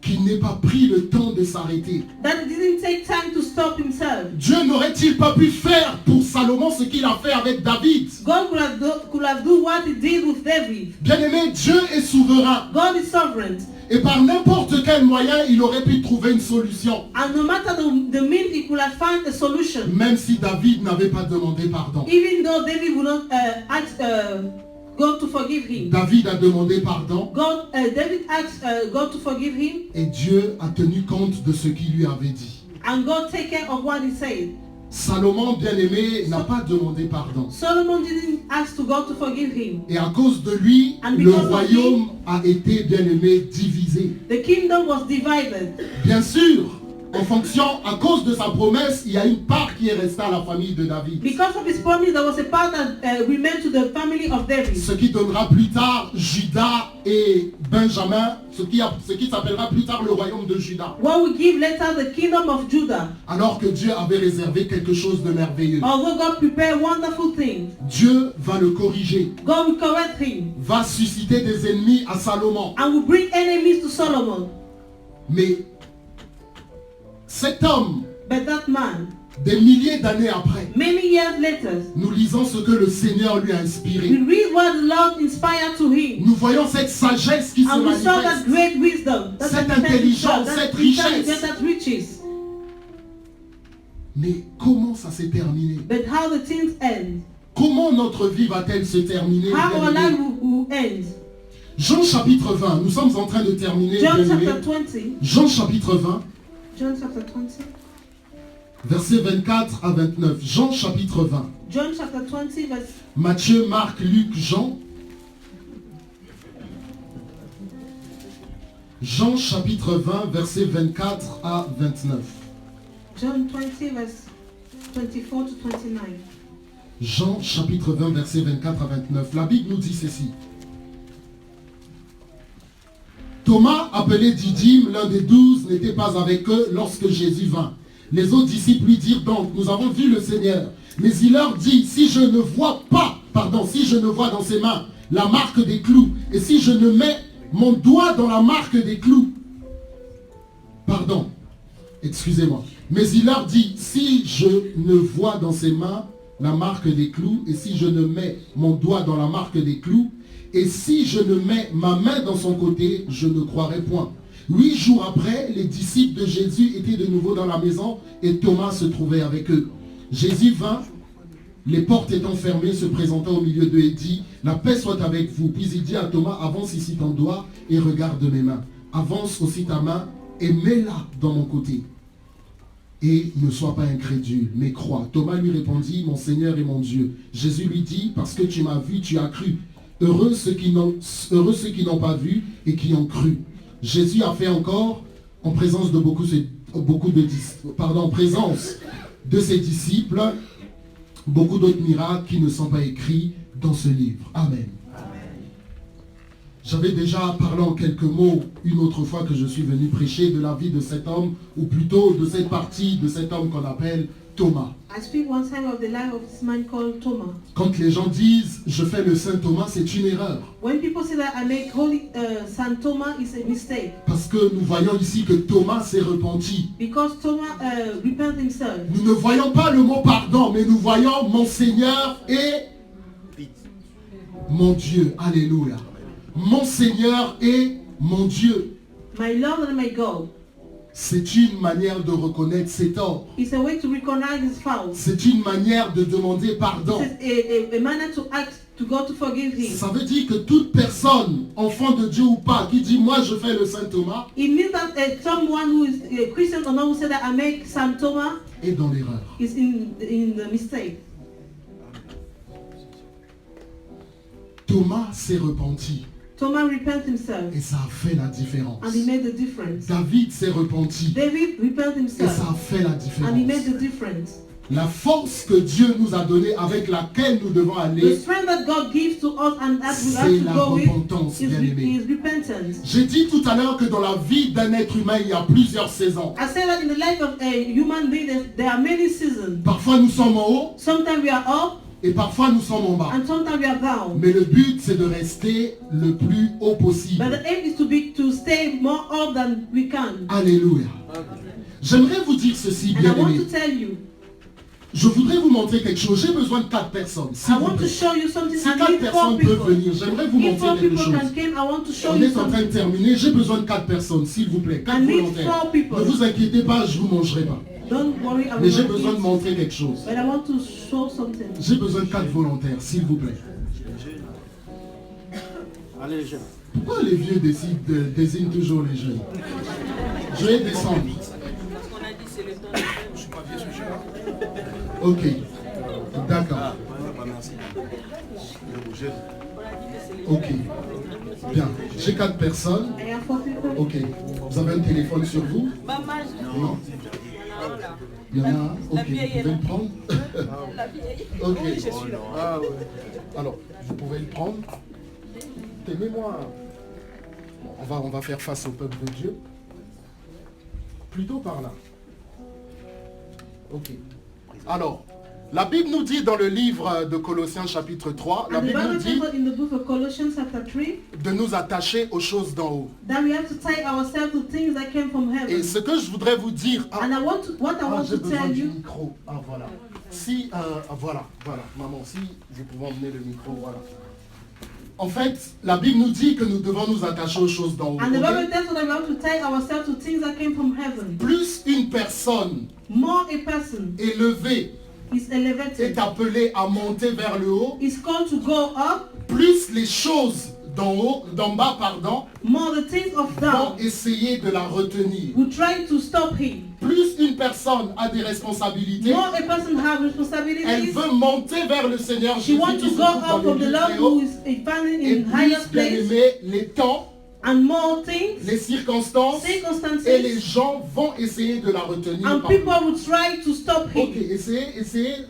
qu'il n'ait pas pris le temps de s'arrêter. that he didn't take time to stop himself. Dieu n'aurait-il pas pu faire pour Salomon ce qu'il a fait avec David? God could have done what he did with David. Bien-aimé, Dieu est souverain. God is sovereign. Et par n'importe quel moyen, il aurait pu trouver une solution. And no matter the means, he could have found a solution. Même si David n'avait pas demandé pardon. Even though David would not ask God to forgive him. David a demandé pardon. David asked God to forgive him. Et Dieu a tenu compte de ce qu'il lui avait dit. And God take care of what he said. Salomon, bien-aimé, n'a pas demandé pardon. Solomon didn't ask to God to forgive him. Et à cause de lui, And le because of royaume a été, bien-aimé, divisé. The kingdom was divided. Bien sûr, en fonction, à cause de sa promesse, il y a une part qui est restée à la famille de David. Because of his promise, there was a part that remained to the family of David. Ce qui donnera plus tard Judas et Benjamin, ce qui s'appellera plus tard le royaume de Juda. What will give later the kingdom of Judah. Alors que Dieu avait réservé quelque chose de merveilleux. Although God prepared wonderful things, Dieu va le corriger, God will correct him va susciter des ennemis à Salomon. and will bring enemies to Solomon. Mais cet homme, But that man, des milliers d'années après, many years later, nous lisons ce que le Seigneur lui a inspiré. we read what the Lord inspired to him. Nous voyons cette sagesse qui se And we saw that manifeste. great wisdom, that Cette intelligence, cette richesse. that riches. Mais comment ça s'est terminé? But how the things end, Comment notre vie va-t-elle se terminer? how our bien-aimés? life will end. Jean chapitre 20, nous sommes en train de terminer. John bien-aimés. chapter 20. Jean chapitre 20, John chapter 20. versets 24 à 29. Jean chapitre 20. John chapter 20 verse Matthieu, Marc, Luc, Jean. Jean chapitre 20, versets 24 à 29. John 20 verse 24 to 29. Jean chapitre 20, versets 24 à 29. La Bible nous dit ceci. Thomas, appelé Didyme, l'un des 12, n'était pas avec eux lorsque Jésus vint. Les autres disciples lui dirent donc, nous avons vu le Seigneur. Mais il leur dit, si je ne vois dans ses mains la marque des clous, et si je ne mets mon doigt dans la marque des clous, excusez-moi. Mais il leur dit, si je ne vois dans ses mains la marque des clous, et si je ne mets mon doigt dans la marque des clous, et si je ne mets ma main dans son côté, je ne croirai point. 8 jours après, les disciples de Jésus étaient de nouveau dans la maison et Thomas se trouvait avec eux. Jésus vint, les portes étant fermées, se présenta au milieu d'eux et dit, la paix soit avec vous. Puis il dit à Thomas, avance ici ton doigt et regarde mes mains. Avance aussi ta main et mets-la dans mon côté. Et ne sois pas incrédule, mais crois. Thomas lui répondit, mon Seigneur et mon Dieu. Jésus lui dit, parce que tu m'as vu, tu as cru. Heureux ceux qui n'ont pas vu et qui ont cru. Jésus a fait encore, en présence de en présence de ses disciples, beaucoup d'autres miracles qui ne sont pas écrits dans ce livre. Amen. J'avais déjà parlé en quelques mots une autre fois que je suis venu prêcher de la vie de cet homme, ou plutôt de cette partie de cet homme qu'on appelle Thomas. I speak one time of the life of this man called Thomas. Quand les gens disent « je fais le Saint Thomas », c'est une erreur. When people say that I make holy Saint Thomas, it's a mistake. Parce que nous voyons ici que Thomas s'est repenti. Because Thomas repented himself. Nous ne voyons pas le mot pardon, mais nous voyons mon Seigneur et mon Dieu. Alléluia. Mon Seigneur et mon Dieu. My Lord and my God. C'est une manière de reconnaître ses torts. It's a way to recognize his faults. C'est une manière de demander pardon. It's a manner to ask to God to forgive him. Ça veut dire que toute personne, enfant de Dieu ou pas, qui dit moi je fais le Saint Thomas, It means that someone who is a Christian or not who say that I make Saint Thomas est dans l'erreur. is in the mistake. Thomas s'est repenti. Thomas repented himself. Et ça a fait la différence. And he made the difference. David s'est repenti. David repented Et ça himself. a fait la différence. And he made the difference. La force que Dieu nous a donnée, avec laquelle nous devons The aller, strength that God gives to us and that we c'est have la to go with repentance, bien-aimé. is repentance. J'ai dit tout à l'heure que dans la vie d'un être humain, il y a plusieurs saisons. I said that in the life of a human being, there are many seasons. Parfois nous sommes en haut Sometimes we are up et parfois nous sommes en bas. and sometimes we are down. Mais le but, c'est de rester le plus haut possible. But the aim is to stay more up than we can. Alléluia. J'aimerais vous dire ceci, And I want bien-aimé. to tell you, Je voudrais vous montrer quelque chose. J'ai besoin de 4 personnes. s'il I vous want to plaît. show you something. Si I 4 need 4 personnes peuvent people. venir, j'aimerais vous If montrer 4 quelque people chose. can come, I want to show On you est en train something. de terminer. J'ai besoin de 4 personnes, s'il vous plaît. 4 I need volontaires. 4 people. Ne vous inquiétez pas, je ne vous mangerai pas. Don't worry, I Mais will j'ai not besoin de eat. montrer quelque chose. But I want to show something. J'ai besoin de 4 volontaires, s'il vous plaît. Allez les jeunes. Pourquoi les vieux désignent toujours les jeunes? Je vais descendre. Ok. D'accord. Ok. Bien. J'ai 4 personnes. I have 4 people. Ok. Vous avez un téléphone sur vous? Non. Il y en a un? Ok. Vous pouvez le prendre? Ok. Alors, vous pouvez le prendre. Tenez-moi. Bon, on va faire face au peuple de Dieu. Plutôt par là. Ok. Alors, la Bible nous dit dans le livre de Colossiens chapitre 3, la And the Bible nous Bible dit says in the book of Colossians chapter 3 de nous attacher aux choses d'en haut. that we have to tie ourselves to things that came from Et heaven. ce que je voudrais vous dire, And what I want j'ai to besoin tell du you, micro. Ah voilà. Si, voilà, maman, si vous pouvez emmener le micro, voilà. En fait, la Bible nous dit que nous devons nous attacher aux choses d'en haut. and the ok? Bible tells us that we have to tie ourselves to things that came from heaven. Plus une personne More a person élevée is elevated, est appelée à monter vers le haut, is called to go up, plus les choses d'en bas, more the things of vont down essayer de la retenir. will try to stop him. Plus une personne a des responsabilités, More a person have elle responsibilities. veut monter vers le Seigneur She Jésus wants qui to se go trouve up dans from les the lieux Lord très hauts. who is standing Et in higher plus, bien place, aimé, les temps, and more things, les circonstances et les circumstances, gens vont essayer de la retenir. and par people nous. will try to stop Ok, him. essayez.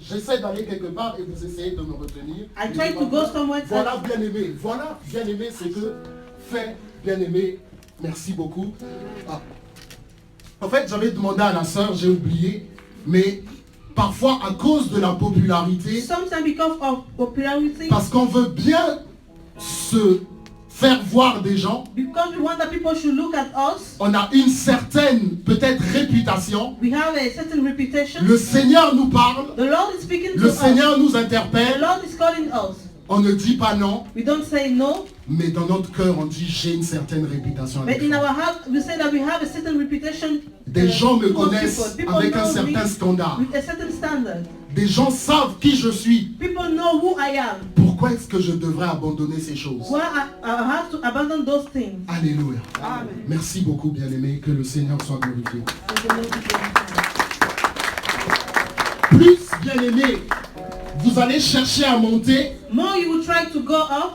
J'essaie d'aller quelque part et vous essayez de me retenir. I try to go somewhere else. Voilà, bien aimé, ce que fait bien aimé. Merci beaucoup. Ah. En fait, j'avais demandé à la sœur, j'ai oublié, mais parfois à cause de la popularité, Sometimes because of popularity, parce qu'on veut bien se faire voir des gens, because we want that people should look at us, on a une certaine peut-être réputation. we have a certain reputation. Le Seigneur nous parle, The Lord is speaking to le us. Seigneur nous The interpelle. Lord is calling us. On ne dit pas non, We don't say no, mais dans notre cœur, on dit j'ai une certaine réputation. but avec in toi. our heart we say that we have a certain reputation. Des gens me towards connaissent people. avec un People know certain me standard. with a certain standard. Des gens savent qui je suis. People know who I am. Pourquoi est-ce que je devrais abandonner ces choses? Why I have to abandon those things. Alléluia. Amen. Merci beaucoup, bien-aimé. Que le Seigneur soit glorifié. Plus, bien-aimé, vous allez chercher à monter, More you will try to go up,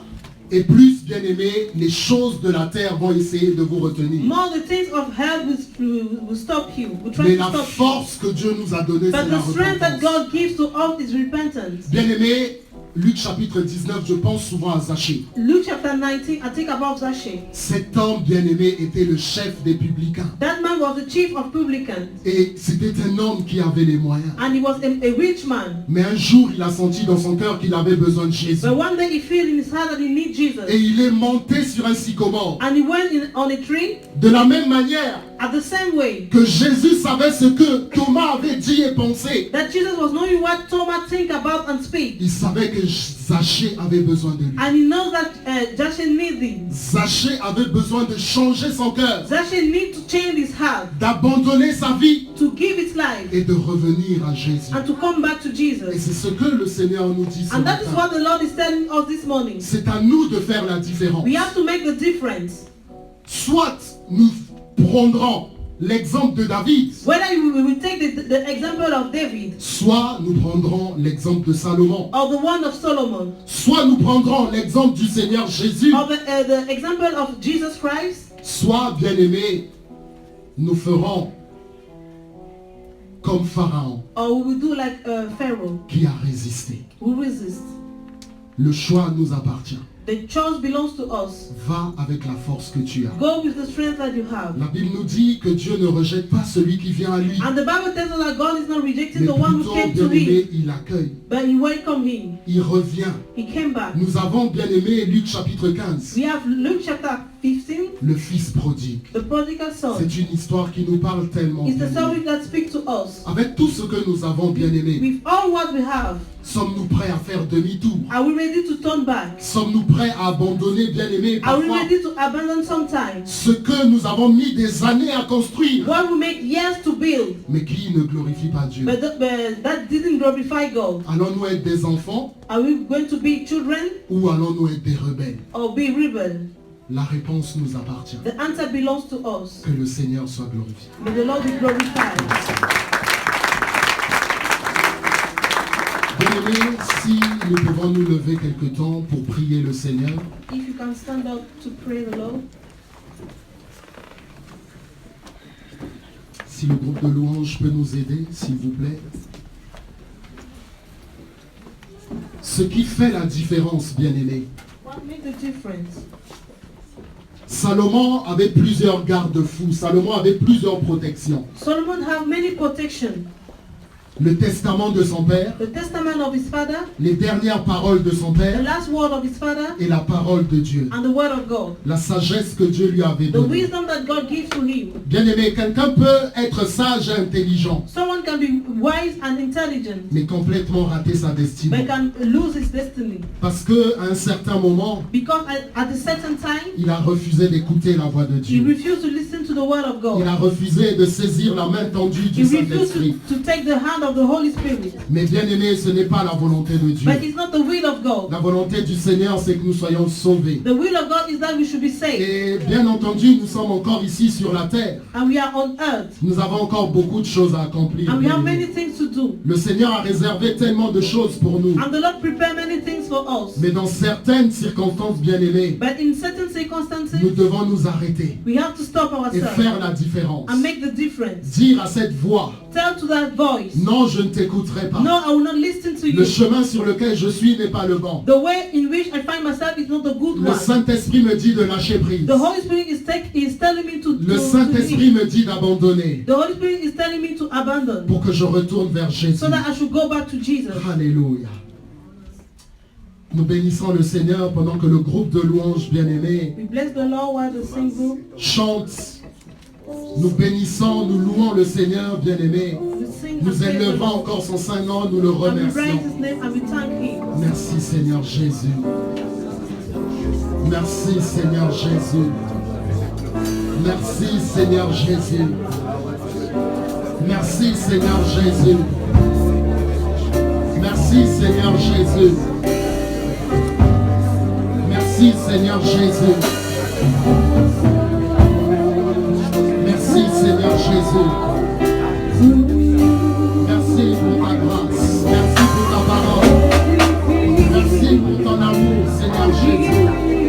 Et plus, bien aimé, les choses de la terre vont essayer de vous retenir. More the things of hell will stop you. Will try Mais to la stop force que Dieu nous a donnée, you. c'est But la the strength that repentance. God gives to us is repentance. Bien aimé, Luc chapitre 19, je pense souvent à Zachée. Luke chapter 19, I think about Zachary. Cet homme bien-aimé était le chef des publicains. That man was the chief of publicans. Et c'était un homme qui avait les moyens. And he was a rich man. Mais un jour, il a senti dans son cœur qu'il avait besoin de Jésus. But one day he felt in his heart that he needs Jesus. Et il est monté sur un sycomore. And he went on a tree. De la même manière At the same way que Jésus savait ce que Thomas avait dit et pensé. that Jesus was knowing what Thomas think about and speak. Il savait que Zachée avait besoin de lui. And he knows that Zachary needs him. Zachée avait besoin de changer son cœur, Zachary needs to change his heart, d'abandonner sa vie to give his life, et de revenir à Jésus. and to come back to Et Jesus. c'est ce que le Seigneur nous dit ce And that is matin. what the Lord is telling us this morning. C'est à nous de faire la différence. We have to make the difference. Soit nous prendrons l'exemple de David, Whether we will take the example of David soit nous prendrons l'exemple de Salomon, or the one of Solomon soit nous prendrons l'exemple du Seigneur Jésus, or the example of Jesus Christ, soit, bien aimé, nous ferons comme Pharaon or we will do like Pharaoh, qui a résisté. who resist. Le choix nous appartient. The choice belongs to us. Va avec la force que tu as. Go with the strength that you have. La Bible nous dit que Dieu ne rejette pas celui qui vient à lui, And the Bible tells us that God is not rejecting mais the one who plutôt, came to bien aimé, him, il accueille, but he welcomed him. il revient. He came back. Nous avons, bien aimé, Luc chapitre 15, We have Luke chapter 15, le fils prodigue. the prodigal son. C'est une histoire qui nous parle tellement. It's the bien aimé. story that speaks to us. Avec tout ce que nous avons, bien aimé, With all what we have, sommes-nous prêts à faire demi-tour? are we ready to turn back? Sommes-nous prêts à abandonner, bien aimé, Are we parfois, ready to abandon sometimes ce que nous avons mis des années à construire, what we make years to build, mais qui ne glorifie pas Dieu? but that didn't glorify God? Allons-nous être des enfants Are we going to be children ou allons-nous être des rebelles? or be rebel? La réponse nous appartient. The answer belongs to us. Que le Seigneur soit glorifié. May the Lord be glorified. Bien-aimés, si nous pouvons nous lever quelque temps pour prier le Seigneur, If you can stand up to pray the Lord. si le groupe de louanges peut nous aider, s'il vous plaît. Ce qui fait la différence, bien-aimés. What makes the difference? Salomon avait plusieurs garde-fous, Salomon avait plusieurs protections. Solomon had many protection. Le testament de son père, The testament of his father, les dernières paroles de son the père last word of his father, et la parole de Dieu. and the word of God. La sagesse que Dieu lui avait The donnée. wisdom that God gives to him. Bien-aimé, quelqu'un peut être sage et intelligent, Someone can be wise and intelligent, mais complètement rater sa but destinée. can lose his destiny. Parce qu'à un certain moment, Because at a certain time, il a refusé d'écouter la voix de he Dieu. refused to listen to the word of Il God. a refusé de saisir la main tendue He du refused Saint-Esprit. to take the hand of the Holy Spirit. Mais bien aimé, ce n'est pas la volonté de Dieu. But it's not the will of God. La volonté du Seigneur, c'est que nous soyons sauvés. The will of God is that we should be saved. Et bien entendu, nous sommes encore ici sur la terre. And we are on earth. Nous avons encore beaucoup de choses à accomplir. And we bien have aimé. many things to do. Le Seigneur a réservé tellement de choses pour nous. And the Lord prepared many things for us. Mais dans certaines circonstances, bien aimées, But in certain circumstances, nous devons nous arrêter we have to stop et ourselves faire la différence. and make the difference. Dire à cette voix, Tell to that voice, non, je ne t'écouterai pas. no, I will not listen to Le you. chemin sur lequel je suis n'est pas le bon. The way in which I find myself is not the good Le one. Saint-Esprit me dit de lâcher prise. The Holy Spirit is telling me to Le leave. Saint-Esprit me dit d'abandonner The Holy Spirit is telling me to abandon pour que je retourne vers Jésus. so that I should go back to Jesus. Alléluia. Nous bénissons le Seigneur pendant que le groupe de louanges bien-aimés We bless the Lord while the sing group. chante. Nous bénissons, nous louons le Seigneur bien-aimé. We sing Nous and praise the élevons Lord. encore son Saint-Nom, nous le And we praise remercions. His name and we thank Him. Merci Seigneur Jésus. Merci Seigneur Jésus. Merci Seigneur Jésus. Merci Seigneur Jésus. Merci Seigneur Jésus. Merci Seigneur Jésus. Merci Seigneur Jésus. Merci pour ta grâce. Merci pour ta parole. Merci pour ton amour, Seigneur Jésus.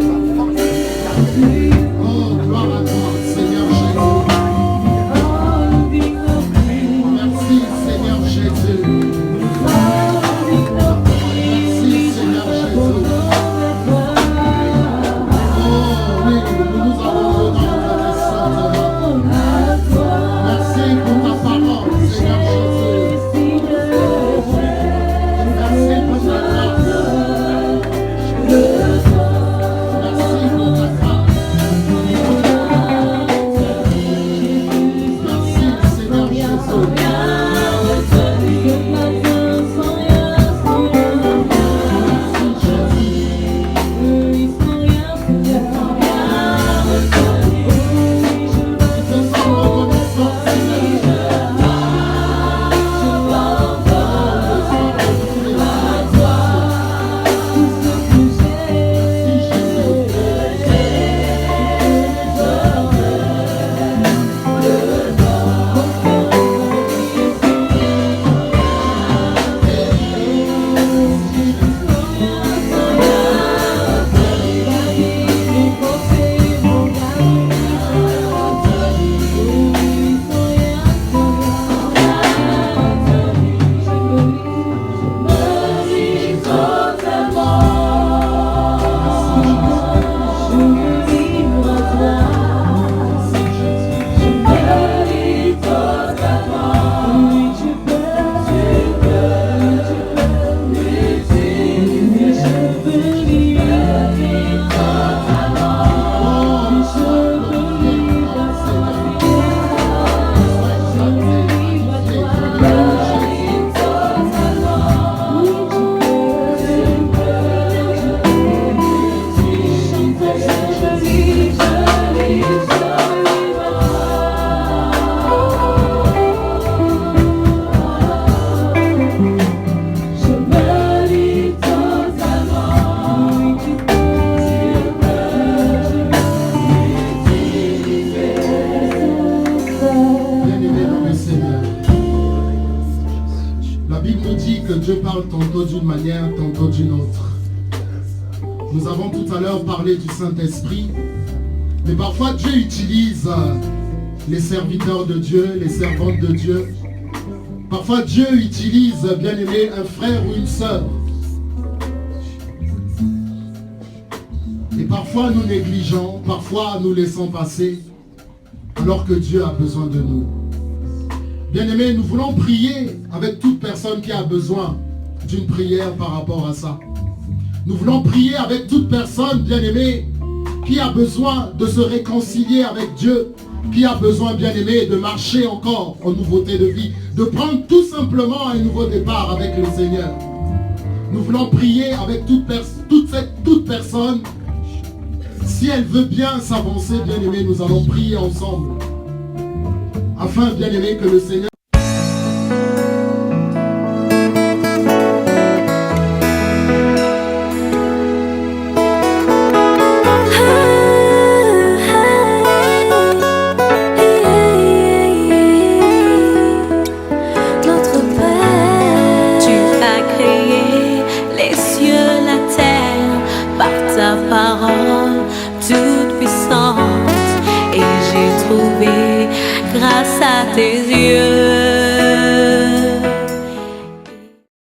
Dieu parle tantôt d'une manière, tantôt d'une autre. Nous avons tout à l'heure parlé du Saint-Esprit, mais parfois Dieu utilise les serviteurs de Dieu, les servantes de Dieu. Parfois Dieu utilise, bien aimé, un frère ou une sœur. Et parfois nous négligeons, parfois nous laissons passer, alors que Dieu a besoin de nous. Bien aimé, nous voulons prier avec toute personne qui a besoin d'une prière par rapport à ça. Nous voulons prier avec toute personne, bien aimé, qui a besoin de se réconcilier avec Dieu, qui a besoin, bien aimé, de marcher encore en nouveauté de vie, de prendre tout simplement un nouveau départ avec le Seigneur. Nous voulons prier avec toute personne. Si elle veut bien s'avancer, bien aimé, nous allons prier ensemble. Afin, bien aimé, que le Seigneur... Grâce à tes yeux.